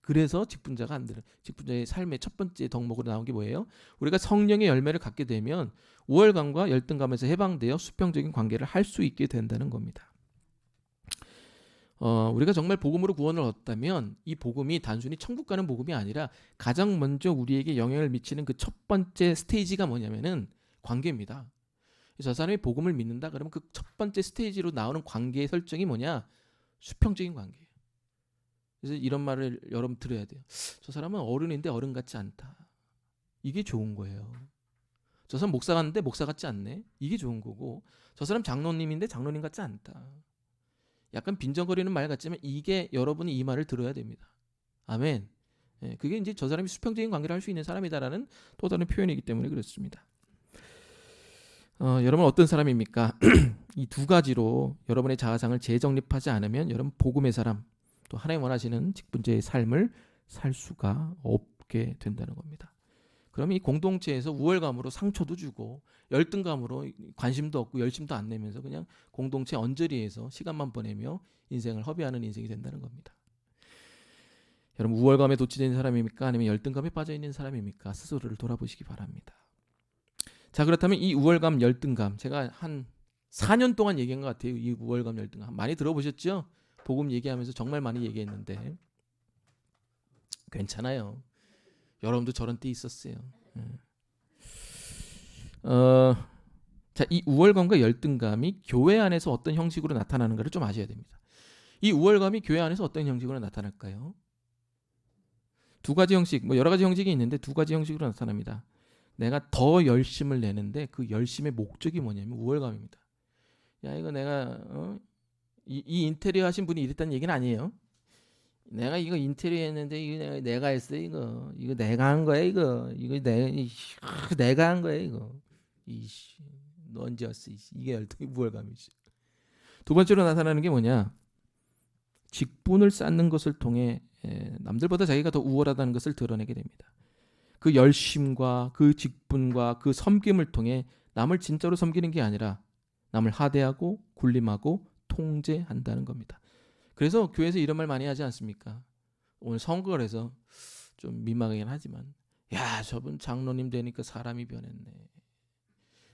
그래서 직분자가 안 되는, 직분자의 삶의 첫 번째 덕목으로 나온 게 뭐예요? 우리가 성령의 열매를 갖게 되면 우월감과 열등감에서 해방되어 수평적인 관계를 할 수 있게 된다는 겁니다. 우리가 정말 복음으로 구원을 얻었다면 이 복음이 단순히 천국 가는 복음이 아니라 가장 먼저 우리에게 영향을 미치는 그 첫 번째 스테이지가 뭐냐면은 관계입니다. 저 사람이 복음을 믿는다 그러면 그 첫 번째 스테이지로 나오는 관계의 설정이 뭐냐? 수평적인 관계예요. 그래서 이런 말을 여러분 들어야 돼요. 저 사람은 어른인데 어른 같지 않다. 이게 좋은 거예요. 저 사람 목사 같는데 목사 같지 않네. 이게 좋은 거고, 저 사람 장로님인데 장로님 같지 않다. 약간 빈정거리는 말 같지만 이게 여러분이 이 말을 들어야 됩니다. 아멘. 그게 이제 저 사람이 수평적인 관계를 할 수 있는 사람이다라는 또 다른 표현이기 때문에 그렇습니다. 여러분 어떤 사람입니까? 이 두 가지로 여러분의 자아상을 재정립하지 않으면 여러분 복음의 사람, 또 하나님 원하시는 직분자의 삶을 살 수가 없게 된다는 겁니다. 그럼 이 공동체에서 우월감으로 상처도 주고 열등감으로 관심도 없고 열심도 안 내면서 그냥 공동체 언저리에서 시간만 보내며 인생을 허비하는 인생이 된다는 겁니다. 여러분 우월감에 도취된 사람입니까? 아니면 열등감에 빠져있는 사람입니까? 스스로를 돌아보시기 바랍니다. 자, 그렇다면 이 우월감, 열등감, 제가 한 4년 동안 얘기한 것 같아요. 이 우월감, 열등감 많이 들어보셨죠? 복음 얘기하면서 정말 많이 얘기했는데 괜찮아요. 여러분도 저런 때 있었어요. 자, 이 우월감과 열등감이 교회 안에서 어떤 형식으로 나타나는가를 좀 아셔야 됩니다. 이 우월감이 교회 안에서 어떤 형식으로 나타날까요? 두 가지 형식, 여러 가지 형식이 있는데 두 가지 형식으로 나타납니다. 내가 더 열심을 내는데 그 열심의 목적이 뭐냐면 우월감입니다. 야, 이거 내가 이 인테리어 하신 분이 이랬다는 얘기는 아니에요. 내가 이거 인테리어 했는데 이거 내가 했어. 이거 내가 한 거야. 이거 내가 한 거야. 이거 너 언제 왔어? 이게 열등의 우월감이지. 두 번째로 나타나는 게 뭐냐? 직분을 쌓는 것을 통해 남들보다 자기가 더 우월하다는 것을 드러내게 됩니다. 그 열심과 그 직분과 그 섬김을 통해 남을 진짜로 섬기는 게 아니라 남을 하대하고 군림하고 통제한다는 겁니다. 그래서 교회에서 이런 말 많이 하지 않습니까? 오늘 선거를 해서 좀 민망하긴 하지만, 야, 저분 장로님 되니까 사람이 변했네.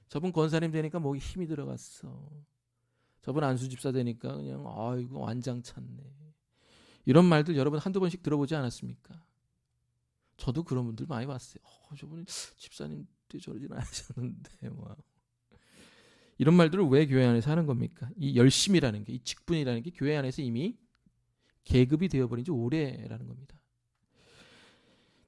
저분 권사님 되니까 목에 힘이 들어갔어. 저분 안수집사 되니까 그냥 아이고 완장 찼네. 이런 말들 여러분 한두 번씩 들어보지 않았습니까? 저도 그런 분들 많이 봤어요. 저분이 집사님 때 저러진 않으셨는데 뭐. 이런 말들을 왜 교회 안에서 하는 겁니까? 이 열심이라는 게, 이 직분이라는 게 교회 안에서 이미 계급이 되어버린 지 오래라는 겁니다.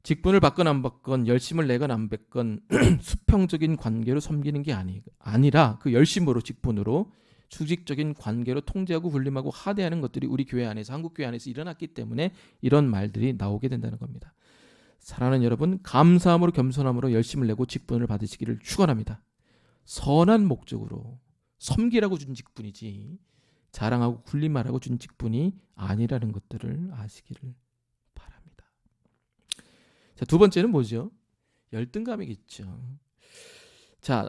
직분을 받건 안 받건, 열심을 내건 안 받건 수평적인 관계로 섬기는 게 아니라 그 열심으로, 직분으로 수직적인 관계로 통제하고 군림하고 하대하는 것들이 우리 교회 안에서, 한국 교회 안에서 일어났기 때문에 이런 말들이 나오게 된다는 겁니다. 사랑하는 여러분, 감사함으로 겸손함으로 열심을 내고 직분을 받으시기를 축원합니다. 선한 목적으로 섬기라고 준 직분이지 자랑하고 군림하라고 준 직분이 아니라는 것들을 아시기를 바랍니다. 자, 두 번째는 뭐죠? 열등감이겠죠. 자,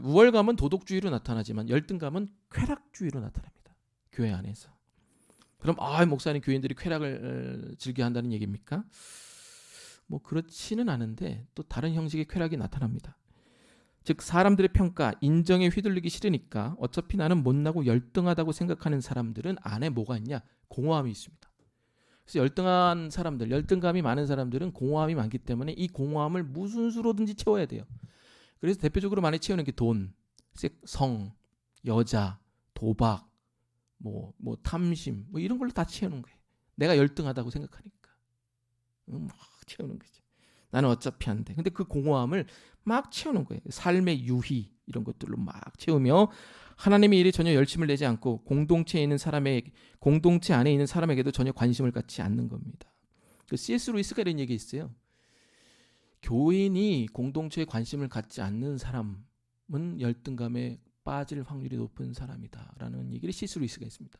우월감은 도덕주의로 나타나지만 열등감은 쾌락주의로 나타납니다. 교회 안에서. 그럼 목사님, 교인들이 쾌락을 즐겨 한다는 얘기입니까? 뭐 그렇지는 않은데 또 다른 형식의 쾌락이 나타납니다. 즉 사람들의 평가, 인정에 휘둘리기 싫으니까 어차피 나는 못나고 열등하다고 생각하는 사람들은 안에 뭐가 있냐? 공허함이 있습니다. 그래서 열등한 사람들, 열등감이 많은 사람들은 공허함이 많기 때문에 이 공허함을 무슨 수로든지 채워야 돼요. 그래서 대표적으로 많이 채우는 게 돈, 성, 여자, 도박, 뭐 탐심, 뭐 이런 걸로 다 채우는 거예요. 내가 열등하다고 생각하니까 막 채우는 거죠. 나는 어차피 안 돼. 근데 그 공허함을 막 채우는 거예요. 삶의 유희 이런 것들로 막 채우며 하나님의 일에 전혀 열심을 내지 않고 공동체 안에 있는 사람에게도 전혀 관심을 갖지 않는 겁니다. 그 C.S. 루이스가 이런 얘기 있어요. 교인이 공동체에 관심을 갖지 않는 사람은 열등감에 빠질 확률이 높은 사람이다라는 얘기를 C.S. 루이스가 있습니다.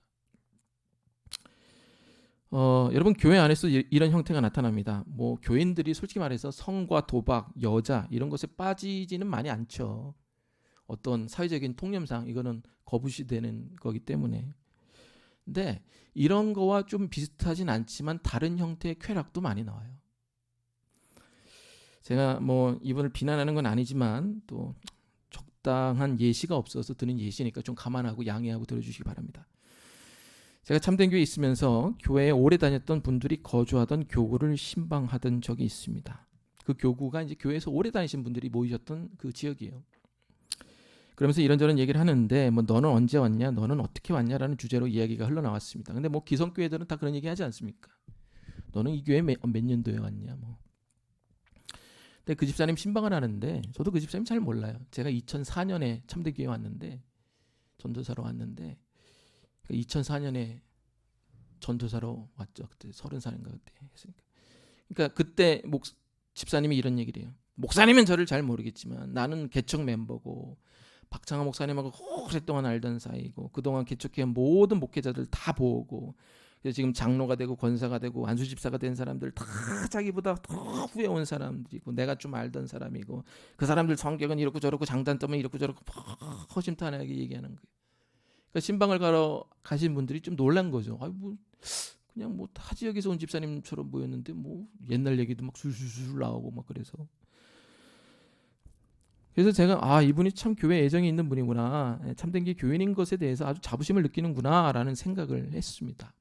여러분 교회 안에서 이런 형태가 나타납니다. 뭐 교인들이 솔직히 말해서 성과 도박, 여자 이런 것에 빠지지는 많이 않죠. 어떤 사회적인 통념상 이거는 거부시되는 거기 때문에. 근데 이런 거와 좀 비슷하진 않지만 다른 형태의 쾌락도 많이 나와요. 제가 뭐 이분을 비난하는 건 아니지만 또 적당한 예시가 없어서 드는 예시니까 좀 감안하고 양해하고 들어주시기 바랍니다. 제가 참된교회에 있으면서 교회에 오래 다녔던 분들이 거주하던 교구를 신방하던 적이 있습니다. 그 교구가 이제 교회에서 오래 다니신 분들이 모이셨던 그 지역이에요. 그러면서 이런저런 얘기를 하는데 뭐 너는 언제 왔냐, 너는 어떻게 왔냐라는 주제로 이야기가 흘러나왔습니다. 근데 뭐 기성교회들은 다 그런 얘기 하지 않습니까? 너는 이 교회 몇 년도에 왔냐 뭐. 근데 그 집사님 신방을 하는데 저도 그 집사님 잘 몰라요. 제가 2004년에 참되교회 왔는데 전도사로 왔는데 2004년에 전도사로 왔죠. 그때 30살인가 그때 했으니까. 그러니까 그때 집사님이 이런 얘기를 해요. 목사님은 저를 잘 모르겠지만 나는 개척 멤버고 박창하 목사님하고 오랫동안 알던 사이고 그동안 개척교회 모든 목회자들 다 보고 그래서 지금 장로가 되고 권사가 되고 안수집사가 된 사람들 다 자기보다 더 후에 온 사람들이고 내가 좀 알던 사람이고 그 사람들 성격은 이렇고 저렇고 장단점은 이렇고 저렇고 허심탄회하게 얘기하는 거예요. 그러니까 신방을 가러 가신 분들이 좀 놀란 거죠. 뭐 그냥 뭐 타 지역에서 온 집사님처럼 보였는데 뭐 옛날 얘기도 막 술술술 나오고 막 그래서 제가 이분이 참 교회에 애정이 있는 분이구나, 참된 게 교인인 것에 대해서 아주 자부심을 느끼는구나라는 생각을 했습니다.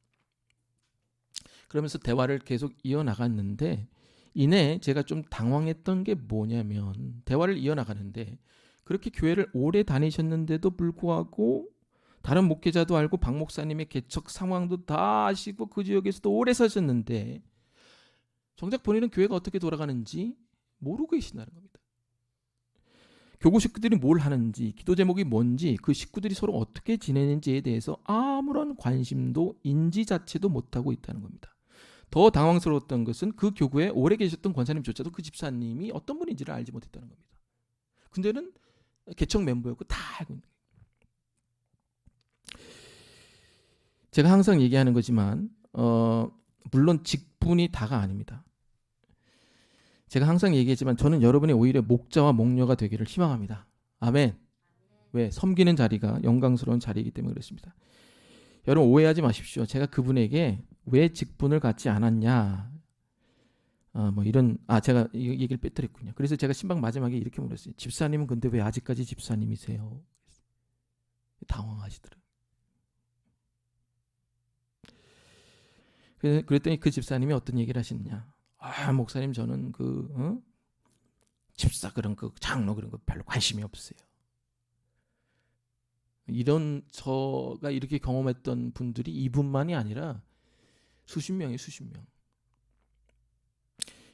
그러면서 대화를 계속 이어나갔는데 이내 제가 좀 당황했던 게 뭐냐면 대화를 이어나가는데 그렇게 교회를 오래 다니셨는데도 불구하고 다른 목회자도 알고 박 목사님의 개척 상황도 다 아시고 그 지역에서도 오래 사셨는데 정작 본인은 교회가 어떻게 돌아가는지 모르고 계신다는 겁니다. 교구 식구들이 뭘 하는지, 기도 제목이 뭔지, 그 식구들이 서로 어떻게 지내는지에 대해서 아무런 관심도 인지 자체도 못하고 있다는 겁니다. 더 당황스러웠던 것은 그 교구에 오래 계셨던 권사님조차도 그 집사님이 어떤 분인지를 알지 못했다는 겁니다. 근데는 개척 멤버였고 다 알고 있는 거예요. 제가 항상 얘기하는 거지만 물론 직분이 다가 아닙니다. 제가 항상 얘기했지만 저는 여러분이 오히려 목자와 목녀가 되기를 희망합니다. 아멘. 왜? 섬기는 자리가 영광스러운 자리이기 때문에 그렇습니다. 여러분 오해하지 마십시오. 제가 그분에게 왜 직분을 갖지 않았냐 제가 이 얘기를 빼뜨렸군요. 그래서 제가 신방 마지막에 이렇게 물었어요. 집사님은 근데 왜 아직까지 집사님이세요? 당황하시더라고요. 그랬더니 그 집사님이 어떤 얘기를 하시느냐. 목사님 저는 집사 그런 그 장로 그런 거 별로 관심이 없어요. 이런 저가 이렇게 경험했던 분들이 이분만이 아니라 수십 명이 수십 명.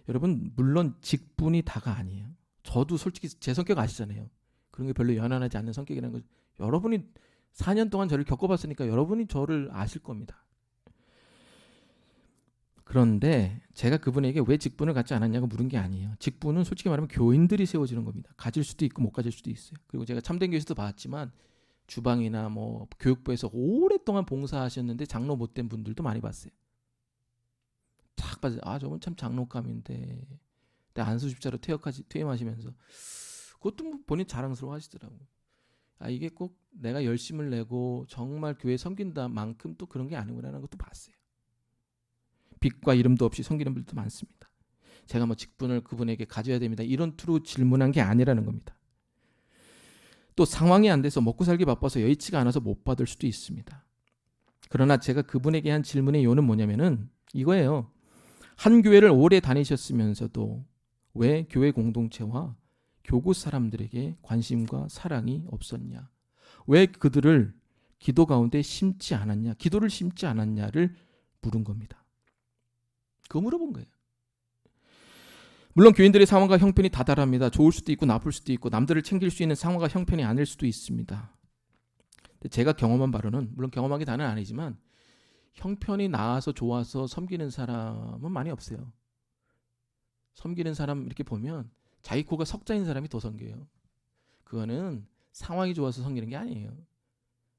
여러분 물론 직분이 다가 아니에요. 저도 솔직히 제 성격 아시잖아요. 그런 게 별로 연연하지 않는 성격이라는 거. 여러분이 4년 동안 저를 겪어봤으니까 여러분이 저를 아실 겁니다. 그런데 제가 그분에게 왜 직분을 갖지 않았냐고 물은 게 아니에요. 직분은 솔직히 말하면 교인들이 세워지는 겁니다. 가질 수도 있고 못 가질 수도 있어요. 그리고 제가 참된 교회에서도 봤지만 주방이나 뭐 교육부에서 오랫동안 봉사하셨는데 장로 못 된 분들도 많이 봤어요. 딱 봐서 저분 참 장로감인데 안수집사로 퇴임하시면서 그것도 뭐 본인 자랑스러워 하시더라고요. 이게 꼭 내가 열심을 내고 정말 교회 섬긴다 만큼 또 그런 게 아니구나라는 것도 봤어요. 빛과 이름도 없이 섬기는 분들도 많습니다. 제가 뭐 직분을 그분에게 가져야 됩니다. 이런 투로 질문한 게 아니라는 겁니다. 또 상황이 안 돼서 먹고 살기 바빠서 여의치가 않아서 못 받을 수도 있습니다. 그러나 제가 그분에게 한 질문의 요는 뭐냐면은 이거예요. 한 교회를 오래 다니셨으면서도 왜 교회 공동체와 교구 사람들에게 관심과 사랑이 없었냐? 왜 그들을 기도 가운데 심지 않았냐? 기도를 심지 않았냐를 물은 겁니다. 그거 물어본 거예요. 물론 교인들의 상황과 형편이 다 다릅니다. 좋을 수도 있고 나쁠 수도 있고 남들을 챙길 수 있는 상황과 형편이 아닐 수도 있습니다. 제가 경험한 바로는, 물론 경험한 게 다는 아니지만, 형편이 나아서 좋아서 섬기는 사람은 많이 없어요. 섬기는 사람 이렇게 보면 자기 코가 석자인 사람이 더 섬겨요. 그거는 상황이 좋아서 섬기는 게 아니에요.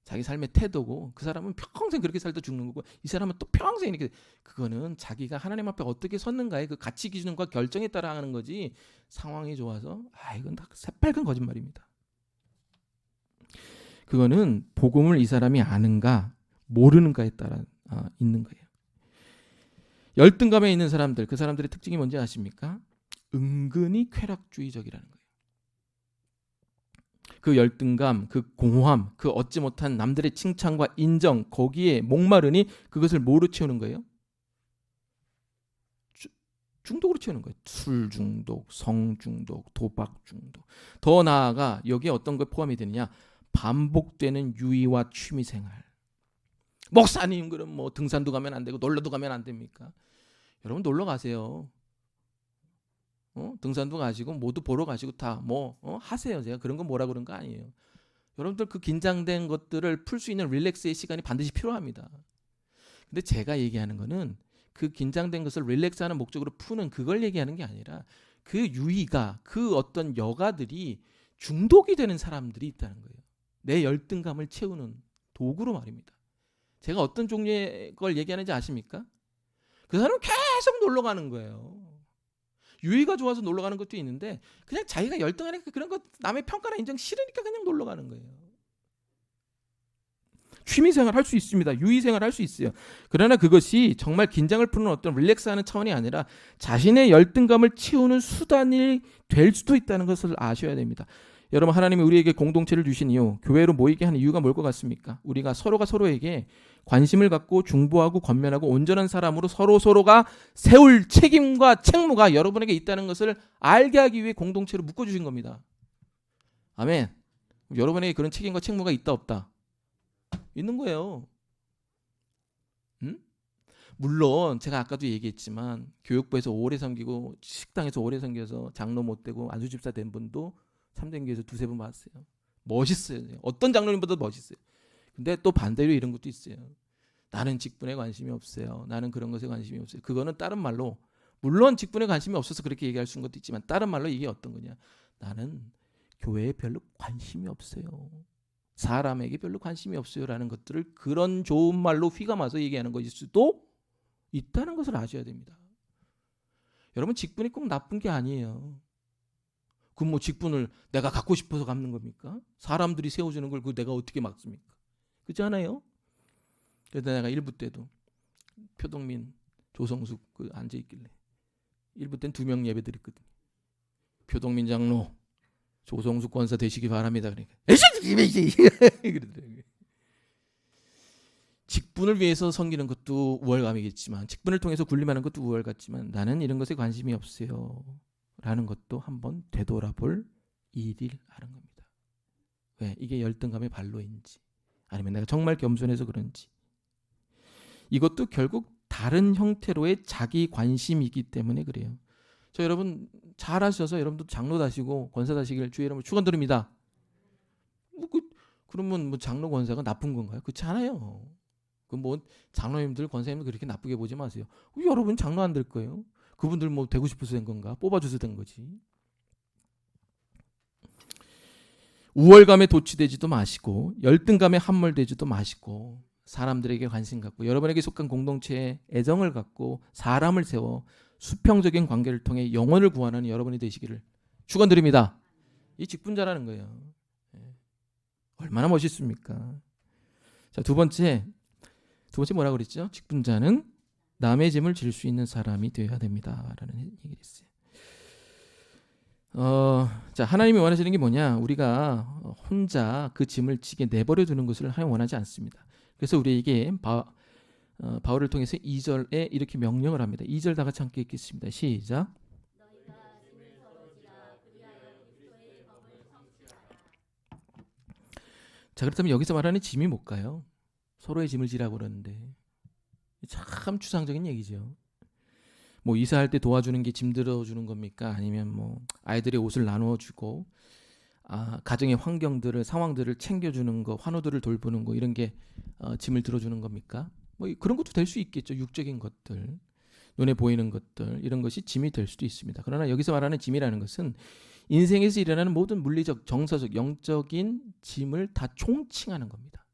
자기 삶의 태도고, 그 사람은 평생 그렇게 살다 죽는 거고, 이 사람은 또 평생 이렇게. 그거는 자기가 하나님 앞에 어떻게 섰는가의 그 가치 기준과 결정에 따라 하는 거지, 상황이 좋아서 이건 다 새빨간 거짓말입니다. 그거는 복음을 이 사람이 아는가 모르는가에 따라 있는 거예요. 열등감에 있는 사람들, 그 사람들의 특징이 뭔지 아십니까? 은근히 쾌락주의적이라는 거예요. 그 열등감, 그 공허함, 그 얻지 못한 남들의 칭찬과 인정, 거기에 목마르니 그것을 뭐로 채우는 거예요? 중독으로 채우는 거예요. 술 중독, 성 중독, 도박 중독. 더 나아가 여기에 어떤 게 포함이 되느냐? 반복되는 유의와 취미생활. 목사님 그럼 뭐 등산도 가면 안 되고 놀러도 가면 안 됩니까? 여러분 놀러 가세요. 등산도 가시고 모두 보러 가시고 다 하세요. 제가 그런 거 뭐라 그런 거 아니에요. 여러분들 그 긴장된 것들을 풀 수 있는 릴렉스의 시간이 반드시 필요합니다. 근데 제가 얘기하는 거는 그 긴장된 것을 릴렉스하는 목적으로 푸는 그걸 얘기하는 게 아니라, 그 유의가, 그 어떤 여가들이 중독이 되는 사람들이 있다는 거예요. 내 열등감을 채우는 도구로 말입니다. 제가 어떤 종류의 걸 얘기하는지 아십니까? 그 사람은 계속 놀러 가는 거예요. 유의가 좋아서 놀러 가는 것도 있는데, 그냥 자기가 열등하니까, 그런 것 남의 평가나 인정 싫으니까 그냥 놀러 가는 거예요. 취미생활 할 수 있습니다. 유의생활 할 수 있어요. 그러나 그것이 정말 긴장을 푸는 어떤 릴렉스하는 차원이 아니라 자신의 열등감을 채우는 수단이 될 수도 있다는 것을 아셔야 됩니다. 여러분, 하나님이 우리에게 공동체를 주신 이유, 교회로 모이게 하는 이유가 뭘 것 같습니까? 우리가 서로가 서로에게 관심을 갖고 중보하고 권면하고 온전한 사람으로 서로가 세울 책임과 책무가 여러분에게 있다는 것을 알게 하기 위해 공동체로 묶어주신 겁니다. 아멘. 여러분에게 그런 책임과 책무가 있다 없다? 있는 거예요. 물론 제가 아까도 얘기했지만 교육부에서 오래 섬기고 식당에서 오래 섬겨서 장로 못 되고 안수집사 된 분도 참된교회에서 두세 번 봤어요. 멋있어요. 어떤 장로님보다도 멋있어요. 근데 또 반대로 이런 것도 있어요. 나는 직분에 관심이 없어요. 나는 그런 것에 관심이 없어요. 그거는 다른 말로, 물론 직분에 관심이 없어서 그렇게 얘기할 수 있는 것도 있지만, 다른 말로 이게 어떤 거냐? 나는 교회에 별로 관심이 없어요. 사람에게 별로 관심이 없어요라는 것들을 그런 좋은 말로 휘감아서 얘기하는 것일 수도 있다는 것을 아셔야 됩니다. 여러분, 직분이 꼭 나쁜 게 아니에요. 그럼 뭐 직분을 내가 갖고 싶어서 갖는 겁니까? 사람들이 세워주는 걸 내가 어떻게 막습니까? 그렇지 않아요? 그래서 내가 1부 때도 표동민, 조성숙 앉아있길래 1부 때는 2명 예배 드렸거든요. 표동민 장로, 조성숙 권사 되시기 바랍니다. 그러니까 그러더라고요. 직분을 위해서 섬기는 것도 우월감이겠지만, 직분을 통해서 군림하는 것도 우월 같지만, 나는 이런 것에 관심이 없어요 라는 것도 한번 되돌아볼 일이라는 겁니다. 왜? 이게 열등감의 발로인지, 아니면 내가 정말 겸손해서 그런지. 이것도 결국 다른 형태로의 자기 관심이기 때문에 그래요. 저 여러분 잘하셔서 여러분도 장로 다시고 권사 다시기를 주의 이름으로 축원드립니다. 그러면 장로 권사가 나쁜 건가요? 그렇지 않아요. 장로님들 권사님들 그렇게 나쁘게 보지 마세요. 여러분 장로 안 될 거예요. 그분들 되고 싶어서 된 건가? 뽑아줘서 된 거지. 우월감에 도취되지도 마시고 열등감에 함몰되지도 마시고, 사람들에게 관심 갖고 여러분에게 속한 공동체에 애정을 갖고 사람을 세워 수평적인 관계를 통해 영혼을 구원하는 여러분이 되시기를 축원드립니다. 이 직분자라는 거예요. 얼마나 멋있습니까? 자, 두 번째 뭐라고 그랬죠? 직분자는 남의 짐을 질 수 있는 사람이 되어야 됩니다라는 얘기를 했어요. 자, 하나님이 원하시는 게 뭐냐? 우리가 혼자 그 짐을 지게 내버려 두는 것을 하나님 원하지 않습니다. 그래서 우리에게 바울을 통해서 2절에 이렇게 명령을 합니다. 2절 다 같이 함께 읽겠습니다. 시작. 자, 그렇다면 여기서 말하는 짐이 뭘까요? 서로의 짐을 지라고 그러는데 참 추상적인 얘기죠. 뭐 이사할 때 도와주는 게 짐 들어주는 겁니까? 아니면 뭐 아이들의 옷을 나누어 주고 가정의 환경들을 상황들을 챙겨주는 거, 환우들을 돌보는 거 이런 게 짐을 들어주는 겁니까? 뭐 그런 것도 될 수 있겠죠. 육적인 것들, 눈에 보이는 것들 이런 것이 짐이 될 수도 있습니다. 그러나 여기서 말하는 짐이라는 것은 인생에서 일어나는 모든 물리적, 정서적, 영적인 짐을 다 총칭하는 겁니다.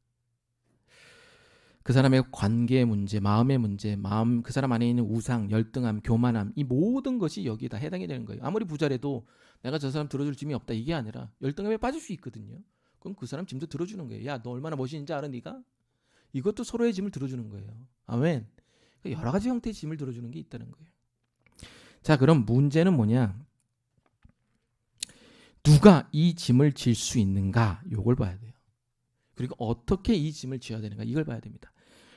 그 사람의 관계의 문제, 마음의 문제, 그 사람 안에 있는 우상, 열등함, 교만함 이 모든 것이 여기에 다 해당이 되는 거예요. 아무리 부자라도 내가 저 사람 들어줄 짐이 없다 이게 아니라 열등함에 빠질 수 있거든요. 그럼 그 사람 짐도 들어주는 거예요. 야, 너 얼마나 멋있는지 알아 네가? 이것도 서로의 짐을 들어주는 거예요. 아멘. 여러 가지 형태의 짐을 들어주는 게 있다는 거예요. 자, 그럼 문제는 뭐냐? 누가 이 짐을 질 수 있는가? 이걸 봐야 돼요. 그리고 어떻게 이 짐을 져야 되는가? 이걸 봐야 됩니다.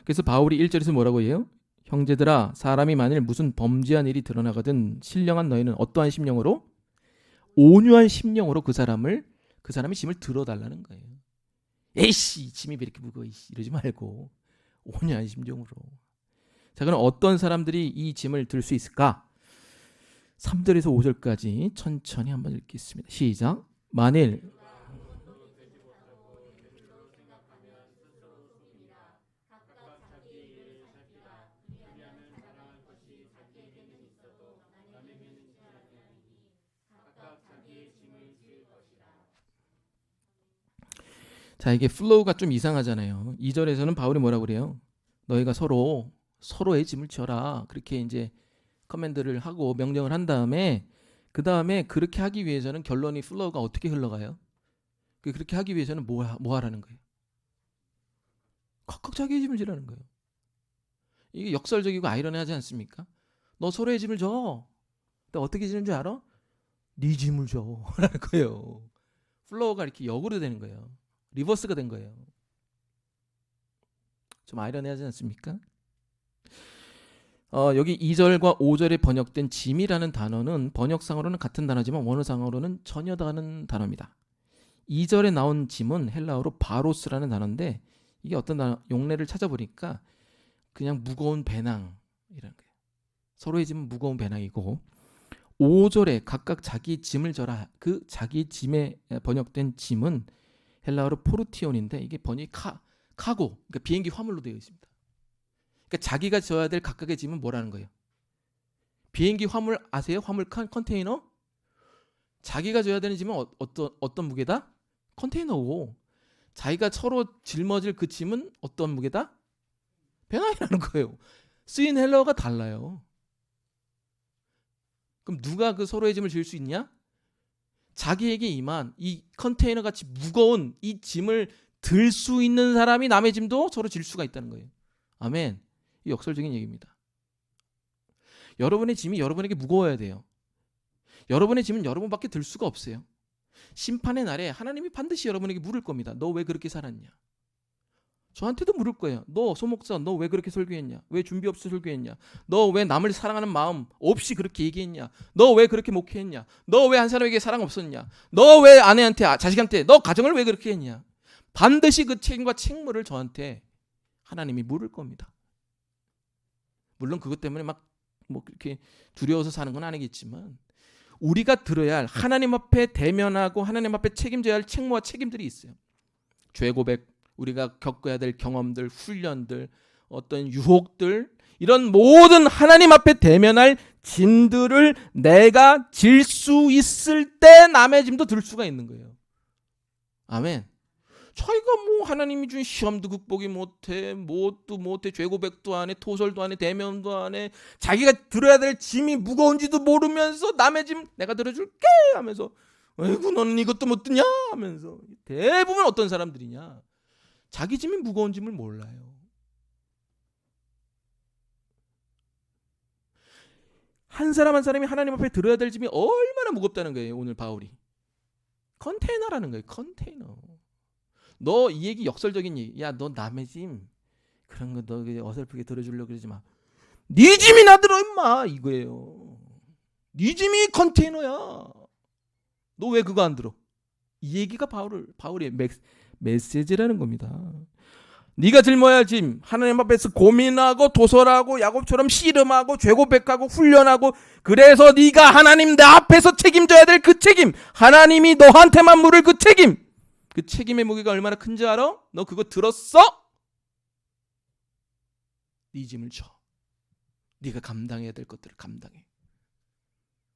그래서 바울이 1절에서 뭐라고 해요? 형제들아, 사람이 만일 무슨 범죄한 일이 드러나거든 신령한 너희는 어떠한 심령으로? 온유한 심령으로 그 사람의 짐을 들어달라는 거예요. 에이씨, 짐이 왜 이렇게 무거워 이러지 말고 온유한 심정으로. 자, 그럼 어떤 사람들이 이 짐을 들 수 있을까? 3절에서 5절까지 천천히 한번 읽겠습니다. 시작. 만일 자, 이게 플로우가 좀 이상하잖아요. 2절에서는 바울이 뭐라고 그래요? 너희가 서로의 짐을 져라. 그렇게 이제 커맨드를 하고 명령을 한 다음에 그 다음에 그렇게 하기 위해서는 결론이 플로우가 어떻게 흘러가요? 그렇게 하기 위해서는 뭐 하라는 거예요? 각각 자기의 짐을 지라는 거예요. 이게 역설적이고 아이러니하지 않습니까? 너 서로의 짐을 져. 너 어떻게 지는 줄 알아? 네 짐을 져. 라는 거예요. 플로우가 이렇게 역으로 되는 거예요. 리버스가 된 거예요. 좀 아이러니하지 않습니까? 여기 2절과 5절에 번역된 짐이라는 단어는 번역상으로는 같은 단어지만 원어상으로는 전혀 다른 단어입니다. 2절에 나온 짐은 헬라어로 바로스라는 단어인데 이게 어떤 단어, 용례를 찾아보니까 그냥 무거운 배낭이라는 거예요. 서로의 짐은 무거운 배낭이고 5절에 각각 자기 짐을 져라. 그 자기 짐에 번역된 짐은 헬라어로 포르티온인데 이게 번역이 카고, 그러니까 비행기 화물로 되어 있습니다. 그러니까 자기가 져야 될 각각의 짐은 뭐라는 거예요? 비행기 화물 아세요? 화물 컨테이너? 자기가 져야 되는 짐은 어떤 무게다? 컨테이너고 자기가 서로 짊어질 그 짐은 어떤 무게다? 배낭이라는 거예요. 쓰인 헬라어가 달라요. 그럼 누가 그 서로의 짐을 질 수 있냐? 자기에게 임한 이 컨테이너 같이 무거운 이 짐을 들 수 있는 사람이 남의 짐도 서로 질 수가 있다는 거예요. 아멘. 이 역설적인 얘기입니다. 여러분의 짐이 여러분에게 무거워야 돼요. 여러분의 짐은 여러분밖에 들 수가 없어요. 심판의 날에 하나님이 반드시 여러분에게 물을 겁니다. 너 왜 그렇게 살았냐? 저한테도 물을 거예요. 너 소목사 너 왜 그렇게 설교했냐? 왜 준비 없이 설교했냐? 너 왜 남을 사랑하는 마음 없이 그렇게 얘기했냐? 너 왜 그렇게 목회했냐? 너 왜 한 사람에게 사랑 없었냐? 너 왜 아내한테 자식한테 너 가정을 왜 그렇게 했냐? 반드시 그 책임과 책무를 저한테 하나님이 물을 겁니다. 물론 그것 때문에 막 뭐 그렇게 두려워서 사는 건 아니겠지만 우리가 들어야 할 하나님 앞에 대면하고 하나님 앞에 책임져야 할 책무와 책임들이 있어요. 죄 고백, 우리가 겪어야 될 경험들, 훈련들, 어떤 유혹들 이런 모든 하나님 앞에 대면할 짐들을 내가 질 수 있을 때 남의 짐도 들 수가 있는 거예요. 아멘. 자기가 뭐 하나님이 준 시험도 극복이 못해, 뭣도 못해, 죄고백도 안 해, 토설도 안 해, 대면도 안 해, 자기가 들어야 될 짐이 무거운지도 모르면서 남의 짐 내가 들어줄게 하면서 아이고 너는 이것도 못 드냐 하면서 대부분 어떤 사람들이냐 자기 짐이 무거운 짐을 몰라요. 한 사람 한 사람이 하나님 앞에 들어야 될 짐이 얼마나 무겁다는 거예요. 오늘 바울이 컨테이너라는 거예요. 컨테이너. 너 이 얘기 역설적인 얘기. 야, 너 남의 짐 그런 거 너 어설프게 들어주려고 그러지 마. 네 짐이나 들어 임마 이거예요. 네 짐이 컨테이너야. 너 왜 그거 안 들어? 이 얘기가 바울의 메시지라는 겁니다. 네가 짊어야 할 짐, 하나님 앞에서 고민하고 도설하고 야곱처럼 씨름하고 죄고백하고 훈련하고, 그래서 네가 하나님 내 앞에서 책임져야 될 그 책임, 하나님이 너한테만 물을 그 책임, 그 책임의 무게가 얼마나 큰지 알아? 너 그거 들었어? 네 짐을 져. 네가 감당해야 될 것들을 감당해.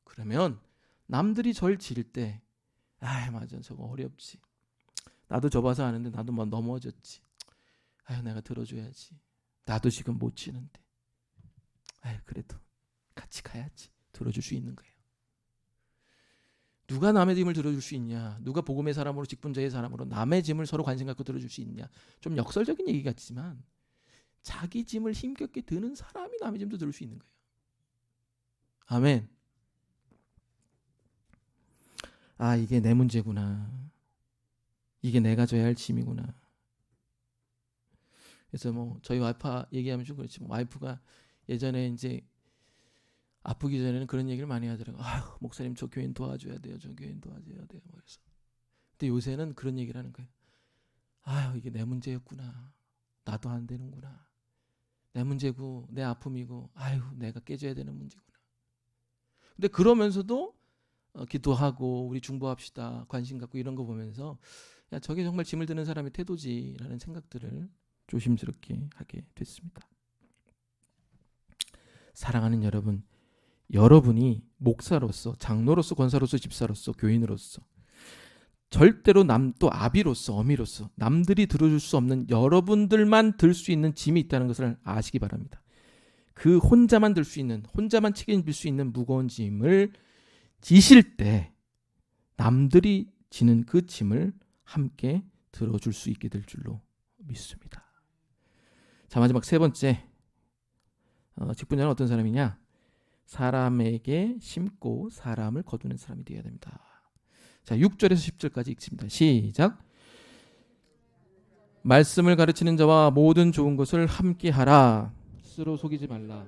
그러면 남들이 절 지를 때, 아 맞아 저거 어렵지, 나도 접어서 하는데 나도 뭐 넘어졌지, 아유 내가 들어줘야지, 나도 지금 못 치는데, 아유 그래도 같이 가야지, 들어줄 수 있는 거예요. 누가 남의 짐을 들어줄 수 있냐? 누가 복음의 사람으로, 직분자의 사람으로 남의 짐을 서로 관심 갖고 들어줄 수 있냐? 좀 역설적인 얘기 같지만 자기 짐을 힘겹게 드는 사람이 남의 짐도 들을 수 있는 거예요. 아멘. 아 이게 내 문제구나, 이게 내가 져야 할 짐이구나. 그래서 뭐 저희 와이프 얘기하면 좀 그렇지, 와이프가 예전에 이제 아프기 전에는 그런 얘기를 많이 하더라고요. 아유 목사님 저 교인 도와줘야 돼요, 저 교인 도와줘야 돼요. 그래서 근데 요새는 그런 얘기를 하는 거예요. 아유 이게 내 문제였구나, 나도 안 되는구나, 내 문제고 내 아픔이고, 아유 내가 깨져야 되는 문제구나. 근데 그러면서도 기도하고 우리 중보합시다, 관심 갖고 이런 거 보면서, 야 저게 정말 짐을 드는 사람의 태도지라는 생각들을 조심스럽게 하게 됐습니다. 사랑하는 여러분, 여러분이 목사로서, 장로로서, 권사로서, 집사로서, 교인으로서, 절대로 또 아비로서, 어미로서 남들이 들어줄 수 없는, 여러분들만 들 수 있는 짐이 있다는 것을 아시기 바랍니다. 그 혼자만 들 수 있는, 혼자만 책임질 수 있는 무거운 짐을 지실 때 남들이 지는 그 짐을 함께 들어줄 수 있게 될 줄로 믿습니다. 자, 마지막 세 번째, 직분자는 어떤 사람이냐? 사람에게 심고 사람을 거두는 사람이 되어야 됩니다. 자, 6절에서 10절까지 읽습니다. 시작. 말씀을 가르치는 자와 모든 좋은 것을 함께 하라. 스스로 속이지 말라.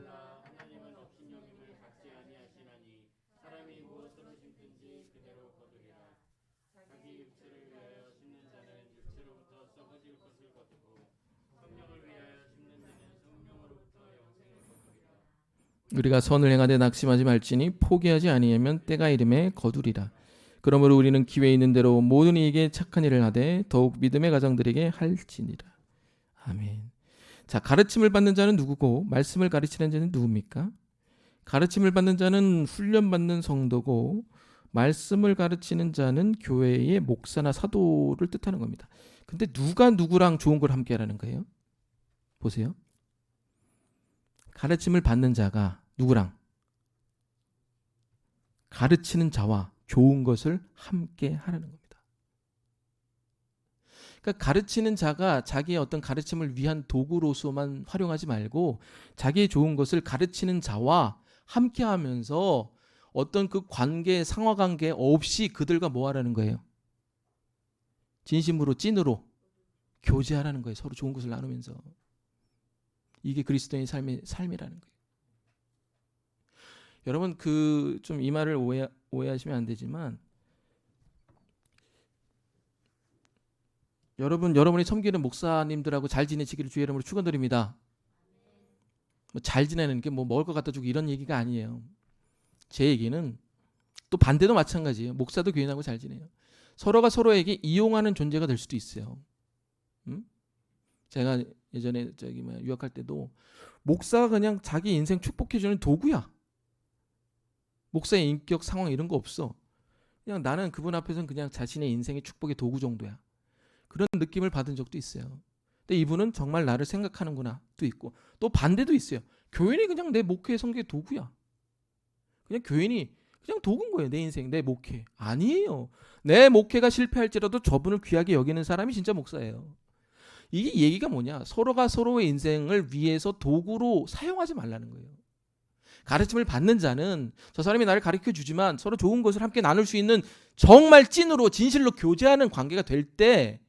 우리가 선을 행하되 낙심하지 말지니 포기하지 아니하면 때가 이름에 거두리라. 그러므로 우리는 기회 있는 대로 모든 이에게 착한 일을 하되 더욱 믿음의 가정들에게 할지니라. 아멘. 자, 가르침을 받는 자는 누구고 말씀을 가르치는 자는 누굽니까? 가르침을 받는 자는 훈련받는 성도고 말씀을 가르치는 자는 교회의 목사나 사도를 뜻하는 겁니다. 근데 누가 누구랑 좋은 걸 함께 하라는 거예요? 보세요. 가르침을 받는 자가 누구랑? 가르치는 자와 좋은 것을 함께 하라는 겁니다. 그러니까 가르치는 자가 자기의 어떤 가르침을 위한 도구로서만 활용하지 말고 자기의 좋은 것을 가르치는 자와 함께 하면서 어떤 그 관계, 상하관계 없이 그들과 뭐 하라는 거예요? 진심으로, 찐으로 교제하라는 거예요. 서로 좋은 것을 나누면서. 이게 그리스도인의 삶이라는 거예요. 여러분 그 좀 이 말을 오해하시면 안 되지만, 여러분이 섬기는 목사님들하고 잘 지내시기를 주의 이름으로 축원드립니다. 뭐 잘 지내는 게 뭐 먹을 것 갖다 주고 이런 얘기가 아니에요. 제 얘기는 또 반대도 마찬가지예요. 목사도 교인하고 잘 지내요. 서로가 서로에게 이용하는 존재가 될 수도 있어요. 제가 예전에 유학할 때도 목사가 그냥 자기 인생 축복해주는 도구야. 목사의 인격, 상황 이런 거 없어. 그냥 나는 그분 앞에서는 그냥 자신의 인생의 축복의 도구 정도야. 그런 느낌을 받은 적도 있어요. 근데 이분은 정말 나를 생각하는구나 도 있고, 또 반대도 있어요. 교인이 그냥 내 목회의 성교의 도구야. 그냥 교인이 그냥 도구인 거예요. 내 인생, 내 목회. 아니에요. 내 목회가 실패할지라도 저분을 귀하게 여기는 사람이 진짜 목사예요. 이게 얘기가 뭐냐? 서로가 서로의 인생을 위해서 도구로 사용하지 말라는 거예요. 가르침을 받는 자는 저 사람이 나를 가르쳐 주지만 서로 좋은 것을 함께 나눌 수 있는 정말 찐으로 진실로 교제하는 관계가 될 때,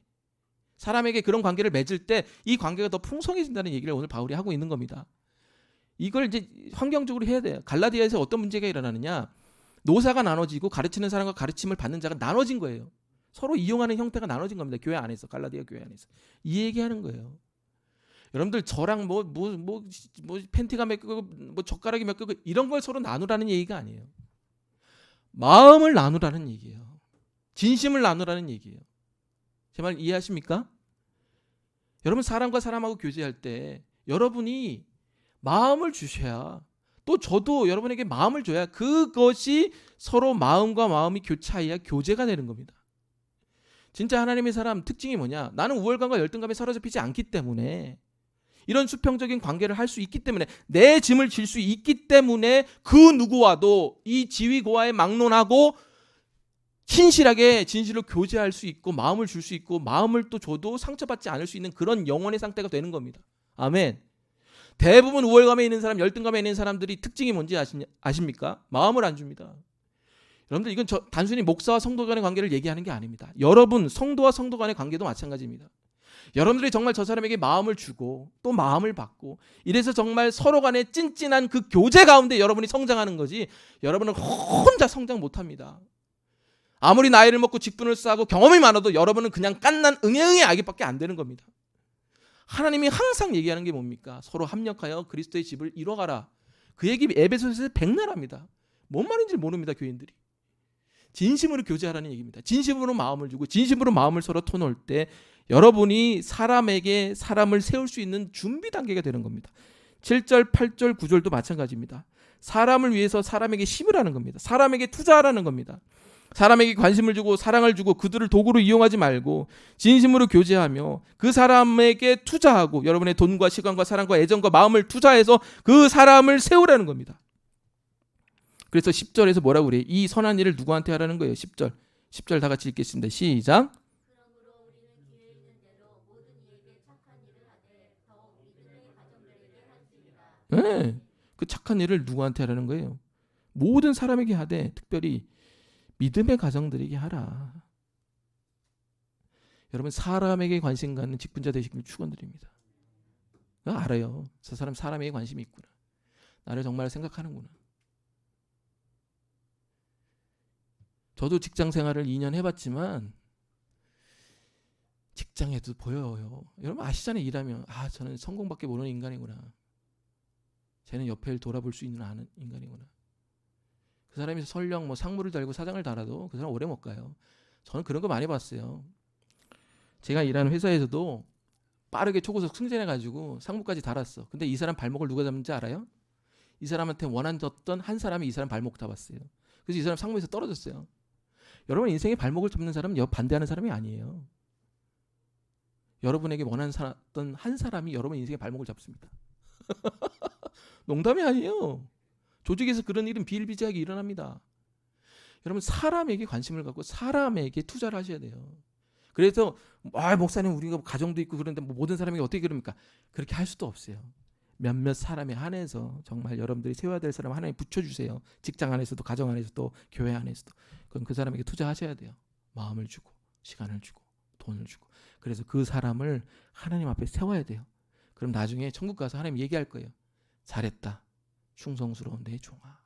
사람에게 그런 관계를 맺을 때 이 관계가 더 풍성해진다는 얘기를 오늘 바울이 하고 있는 겁니다. 이걸 이제 환경적으로 해야 돼요. 갈라디아에서 어떤 문제가 일어나느냐? 노사가 나눠지고 가르치는 사람과 가르침을 받는 자가 나눠진 거예요. 서로 이용하는 형태가 나눠진 겁니다. 교회 안에서, 갈라디아 교회 안에서. 이 얘기하는 거예요. 여러분들 저랑 뭐 팬티가 몇 끄고 뭐 젓가락이 몇 끄고 이런 걸 서로 나누라는 얘기가 아니에요. 마음을 나누라는 얘기예요. 진심을 나누라는 얘기예요. 제 말 이해하십니까? 여러분 사람과 사람하고 교제할 때 여러분이 마음을 주셔야, 또 저도 여러분에게 마음을 줘야 그것이 서로 마음과 마음이 교차해야 교제가 되는 겁니다. 진짜 하나님의 사람 특징이 뭐냐? 나는 우월감과 열등감에 사로잡히지 않기 때문에, 이런 수평적인 관계를 할 수 있기 때문에, 내 짐을 질 수 있기 때문에 그 누구와도 이 지위고하에 막론하고 신실하게 진실로 교제할 수 있고 마음을 줄 수 있고 마음을 또 줘도 상처받지 않을 수 있는 그런 영혼의 상태가 되는 겁니다. 아멘. 대부분 우월감에 있는 사람, 열등감에 있는 사람들이 특징이 뭔지 아십니까? 마음을 안 줍니다. 여러분들 이건 단순히 목사와 성도 간의 관계를 얘기하는 게 아닙니다. 여러분 성도와 성도 간의 관계도 마찬가지입니다. 여러분들이 정말 저 사람에게 마음을 주고 또 마음을 받고 이래서 정말 서로 간에 찐찐한 그 교제 가운데 여러분이 성장하는 거지, 여러분은 혼자 성장 못합니다. 아무리 나이를 먹고 직분을 쌓고 경험이 많아도 여러분은 그냥 깐난 응애응애 아기밖에 안 되는 겁니다. 하나님이 항상 얘기하는 게 뭡니까? 서로 합력하여 그리스도의 집을 이뤄가라. 그 얘기 에베소서에서 백날합니다. 뭔 말인지 모릅니다. 교인들이 진심으로 교제하라는 얘기입니다. 진심으로 마음을 주고 진심으로 마음을 서로 터놓을 때 여러분이 사람에게 사람을 세울 수 있는 준비 단계가 되는 겁니다. 7절, 8절, 9절도 마찬가지입니다. 사람을 위해서 사람에게 힘을 하는 겁니다. 사람에게 투자하라는 겁니다. 사람에게 관심을 주고 사랑을 주고 그들을 도구로 이용하지 말고 진심으로 교제하며 그 사람에게 투자하고 여러분의 돈과 시간과 사랑과 애정과 마음을 투자해서 그 사람을 세우라는 겁니다. 그래서 10절에서 뭐라고 그래요? 이 선한 일을 누구한테 하라는 거예요? 10절 다 같이 읽겠습니다. 시작. 그러므로 우리는 기회 있는 대로 모든 이에게 착한 일을 하되 더욱 믿음의 가정들에게 할지니라. 네, 그 착한 일을 누구한테 하라는 거예요? 모든 사람에게 하되 특별히 믿음의 가정들에게 하라. 여러분 사람에게 관심 갖는 직분자 되시길 축원드립니다. 알아요. 저 사람 사람에게 관심이 있구나. 나를 정말 생각하는구나. 저도 직장 생활을 2년 해봤지만 직장에도 보여요. 여러분 아시잖아요. 일하면 저는 성공밖에 모르는 인간이구나. 쟤는 옆에 돌아볼 수 있는 아는 인간이구나. 그 사람이 설령 뭐 상무를 달고 사장을 달아도 그 사람 오래 못 가요. 저는 그런 거 많이 봤어요. 제가 일하는 회사에서도 빠르게 초고속 승진해가지고 상무까지 달았어. 근데 이 사람 발목을 누가 잡는지 알아요? 이 사람한테 원한졌던 한 사람이 이 사람 발목 잡았어요. 그래서 이 사람 상무에서 떨어졌어요. 여러분 인생에 발목을 잡는 사람은 반대하는 사람이 아니에요. 여러분에게 원한던 한 사람이 여러분 인생의 발목을 잡습니다. 농담이 아니에요. 조직에서 그런 일은 비일비재하게 일어납니다. 여러분 사람에게 관심을 갖고 사람에게 투자를 하셔야 돼요. 그래서 목사님 우리가 가정도 있고 그런데 모든 사람에게 어떻게 그럽니까? 그렇게 할 수도 없어요. 몇몇 사람에 한해서 정말 여러분들이 세워야 될 사람 하나님 붙여주세요. 직장 안에서도 가정 안에서도 교회 안에서도. 그럼 그 사람에게 투자하셔야 돼요. 마음을 주고 시간을 주고 돈을 주고. 그래서 그 사람을 하나님 앞에 세워야 돼요. 그럼 나중에 천국 가서 하나님 얘기할 거예요. 잘했다. 충성스러운 내 종아.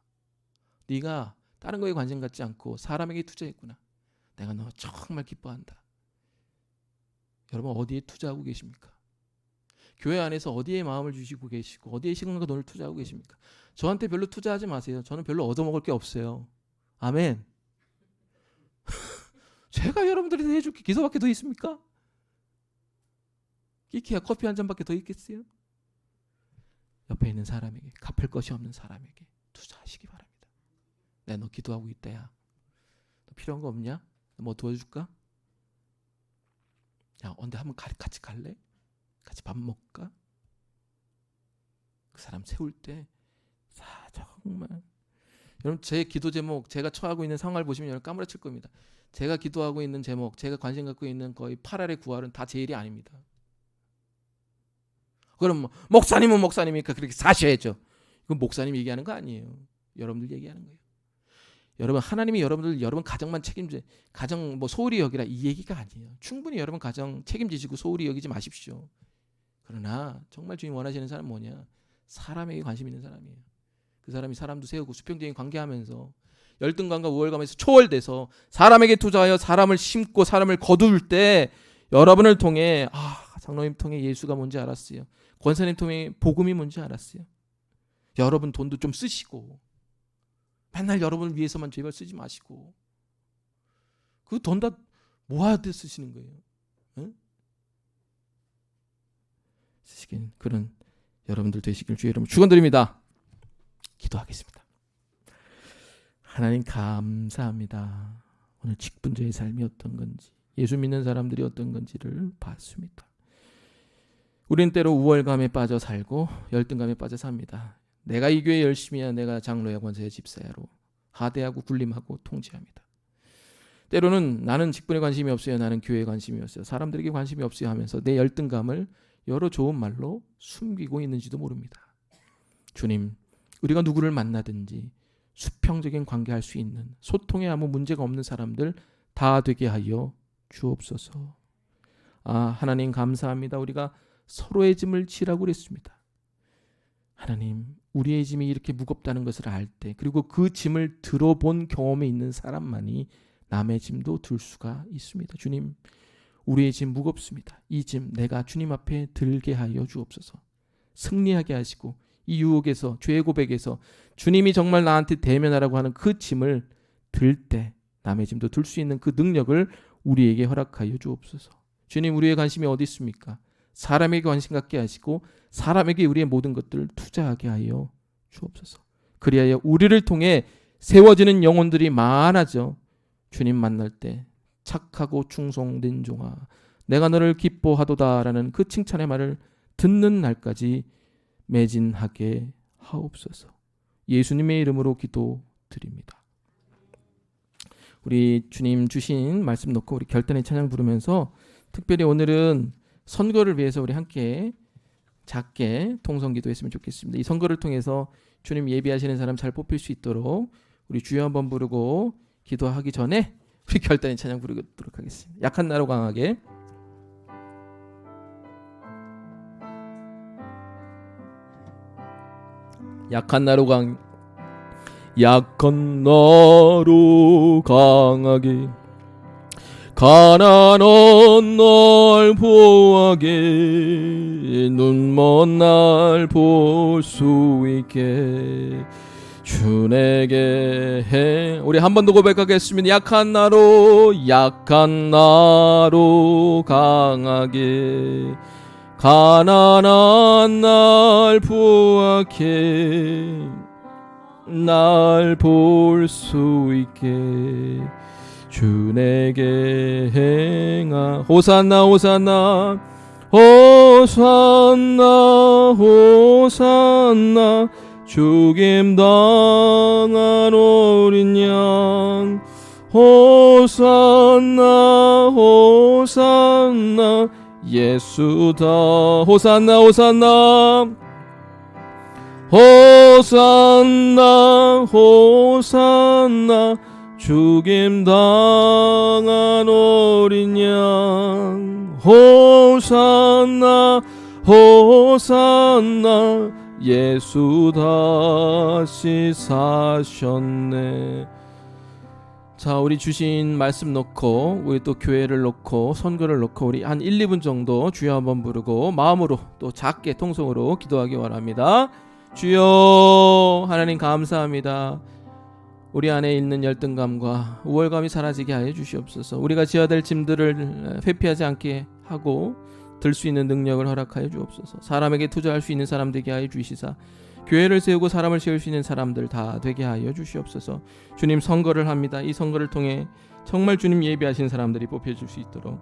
네가 다른 거에 관심 갖지 않고 사람에게 투자했구나. 내가 너 정말 기뻐한다. 여러분 어디에 투자하고 계십니까? 교회 안에서 어디에 마음을 주시고 계시고 어디에 시간과 돈을 투자하고 계십니까? 저한테 별로 투자하지 마세요. 저는 별로 얻어먹을 게 없어요. 아멘. 제가 여러분들한테 해줄 게 기서밖에 더 있습니까? 끼키야 커피 한 잔밖에 더 있겠어요? 옆에 있는 사람에게, 갚을 것이 없는 사람에게 투자하시기 바랍니다. 내가 너 기도하고 있다. 야, 너 필요한 거 없냐? 뭐 도와줄까? 야, 언제 한번 같이 갈래? 같이 밥 먹을까? 그 사람 세울 때 정말 여러분 제 기도 제목, 제가 처하고 있는 상황을 보시면 여러분 까무러칠 겁니다. 제가 기도하고 있는 제목, 제가 관심 갖고 있는 거의 8알의 9알은 다 제 일이 아닙니다. 그럼 목사님은 목사님이니까 그렇게 사셔야죠. 이건 목사님 얘기하는 거 아니에요. 여러분들 얘기하는 거예요. 여러분 하나님이 여러분 가정만 책임져, 가정 소홀히 여기라 이 얘기가 아니에요. 충분히 여러분 가정 책임지시고 소홀히 여기지 마십시오. 그러나 정말 주님 원하시는 사람은 뭐냐? 사람에게 관심 있는 사람이에요. 그 사람이 사람도 세우고 수평적인 관계하면서 열등감과 우월감에서 초월돼서 사람에게 투자하여 사람을 심고 사람을 거둘 때 여러분을 통해 장로님 통해 예수가 뭔지 알았어요. 권사님 통해 복음이 뭔지 알았어요. 여러분 돈도 좀 쓰시고 맨날 여러분을 위해서만 제발 쓰지 마시고 그 돈 다 모아야 쓰시는 거예요. 응? 쓰시긴 그런 여러분들 되시길 주의 이름으로 축원드립니다. 기도하겠습니다. 하나님 감사합니다. 오늘 직분자의 삶이 어떤 건지 예수 믿는 사람들이 어떤 건지를 봤습니다. 우리는 때로 우월감에 빠져 살고 열등감에 빠져 삽니다. 내가 이 교회 열심히 해야 내가 장로야 권사야 집사야로 하대하고 군림하고 통치합니다. 때로는 나는 직분에 관심이 없어요. 나는 교회에 관심이 없어요. 사람들에게 관심이 없어요 하면서 내 열등감을 여러 좋은 말로 숨기고 있는지도 모릅니다. 주님, 우리가 누구를 만나든지 수평적인 관계할 수 있는 소통에 아무 문제가 없는 사람들 다 되게 하여 주옵소서. 하나님 감사합니다. 우리가 서로의 짐을 지라고 그랬습니다. 하나님, 우리의 짐이 이렇게 무겁다는 것을 알 때 그리고 그 짐을 들어본 경험이 있는 사람만이 남의 짐도 들 수가 있습니다. 주님, 우리의 짐 무겁습니다. 이 짐 내가 주님 앞에 들게 하여 주옵소서. 승리하게 하시고 이 유혹에서 죄의 고백에서 주님이 정말 나한테 대면하라고 하는 그 짐을 들 때 남의 짐도 들 수 있는 그 능력을 우리에게 허락하여 주옵소서. 주님, 우리의 관심이 어디 있습니까? 사람에게 관심 갖게 하시고 사람에게 우리의 모든 것들을 투자하게 하여 주옵소서. 그리하여 우리를 통해 세워지는 영혼들이 많아져 주님 만날 때 착하고 충성된 종아 내가 너를 기뻐하도다라는 그 칭찬의 말을 듣는 날까지 매진하게 하옵소서. 예수님의 이름으로 기도드립니다. 우리 주님 주신 말씀 놓고 우리 결단의 찬양 부르면서 특별히 오늘은 선거를 위해서 우리 함께 작게 통성기도했으면 좋겠습니다. 이 선거를 통해서 주님 예비하시는 사람 잘 뽑힐 수 있도록 우리 주여 한번 부르고 기도하기 전에 우리 결단의 찬양 부르도록 하겠습니다. 약한 나로 강하게. 약한 나로 강하게 가난한 날 보하게 눈먼 날 볼 수 있게 주 내게 해. 우리 한 번 더 고백하겠습니다. 약한 나로 강하게 가난한 날 보하게 날 볼 수 있게 주 내게 행하. 호산나 호산나 호산나 호산나 죽임 당한 어린 양 호산나 호산나 예수다. 호산나 호산나 호산나 호산나 죽임 당한 어린 양 호산나 호산나 예수 다시 사셨네. 자, 우리 주신 말씀 놓고 우리 또 교회를 놓고 선교를 놓고 우리 한 1, 2분 정도 주여 한번 부르고 마음으로 또 작게 통성으로 기도하기 원합니다. 주여 하나님 감사합니다. 우리 안에 있는 열등감과 우월감이 사라지게 하여 주시옵소서. 우리가 지어야 될 짐들을 회피하지 않게 하고 들 수 있는 능력을 허락하여 주옵소서. 사람에게 투자할 수 있는 사람 되게 하여 주시사 교회를 세우고 사람을 세울 수 있는 사람들 다 되게 하여 주시옵소서. 주님 선거를 합니다. 이 선거를 통해 정말 주님 예비하신 사람들이 뽑혀질 수 있도록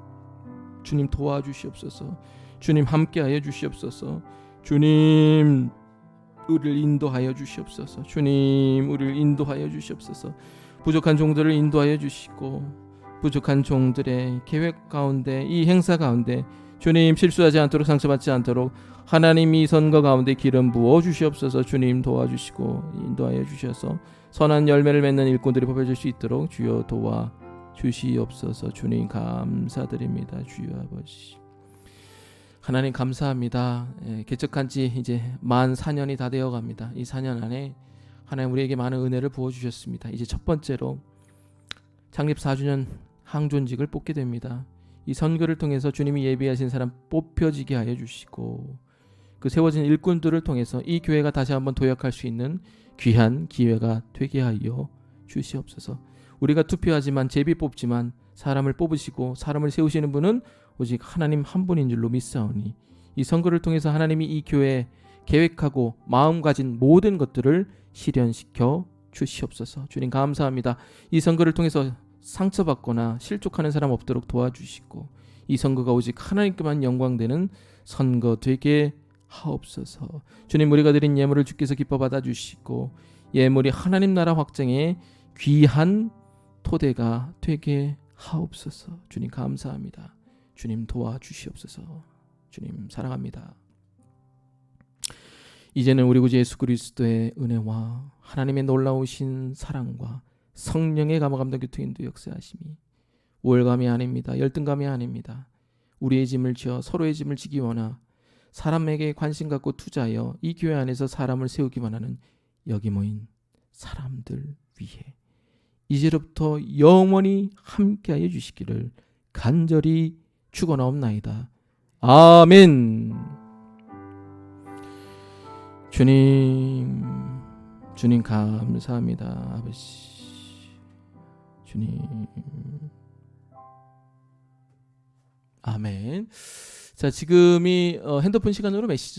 주님 도와주시옵소서. 주님 함께하여 주시옵소서. 주님 우리를 인도하여 주시옵소서. 주님 우리를 인도하여 주시옵소서. 부족한 종들을 인도하여 주시고 부족한 종들의 계획 가운데 이 행사 가운데 주님 실수하지 않도록 상처받지 않도록 하나님 이 선거 가운데 기름 부어 주시옵소서. 주님 도와주시고 인도하여 주셔서 선한 열매를 맺는 일꾼들이 뽑혀질 수 있도록 주여 도와 주시옵소서. 주님 감사드립니다. 주여 아버지 하나님 감사합니다. 개척한 지 이제 만 4년이 다 되어 갑니다. 이 4년 안에 하나님 우리에게 많은 은혜를 부어 주셨습니다. 이제 첫 번째로 창립 4주년 항존직을 뽑게 됩니다. 이 선거를 통해서 주님이 예비하신 사람 뽑혀지게 하여 주시고 그 세워진 일꾼들을 통해서 이 교회가 다시 한번 도약할 수 있는 귀한 기회가 되게 하여 주시옵소서. 우리가 투표하지만 제비 뽑지만 사람을 뽑으시고 사람을 세우시는 분은 오직 하나님 한 분인 줄로 믿사오니 이 선거를 통해서 하나님이 이 교회에 계획하고 마음 가진 모든 것들을 실현시켜 주시옵소서. 주님 감사합니다. 이 선거를 통해서 상처받거나 실족하는 사람 없도록 도와주시고 이 선거가 오직 하나님께만 영광되는 선거 되게 하옵소서. 주님, 우리가 드린 예물을 주께서 기뻐 받아주시고 예물이 하나님 나라 확장의 귀한 토대가 되게 하옵소서. 주님 감사합니다. 주님 도와주시옵소서. 주님 사랑합니다. 이제는 우리 구주 예수 그리스도의 은혜와 하나님의 놀라우신 사랑과 성령의 감화감동 교통인도 역사하심이 우월감이 아닙니다. 열등감이 아닙니다. 우리의 짐을 지어 서로의 짐을 지기 원하 사람에게 관심 갖고 투자하여 이 교회 안에서 사람을 세우기만 하는 여기 모인 사람들 위해 이제부터 영원히 함께하여 주시기를 간절히 축원하옵나이다. 아멘. 주님 감사합니다. 아버지 주님 아멘. 자, 지금이 핸드폰 시간으로 메시지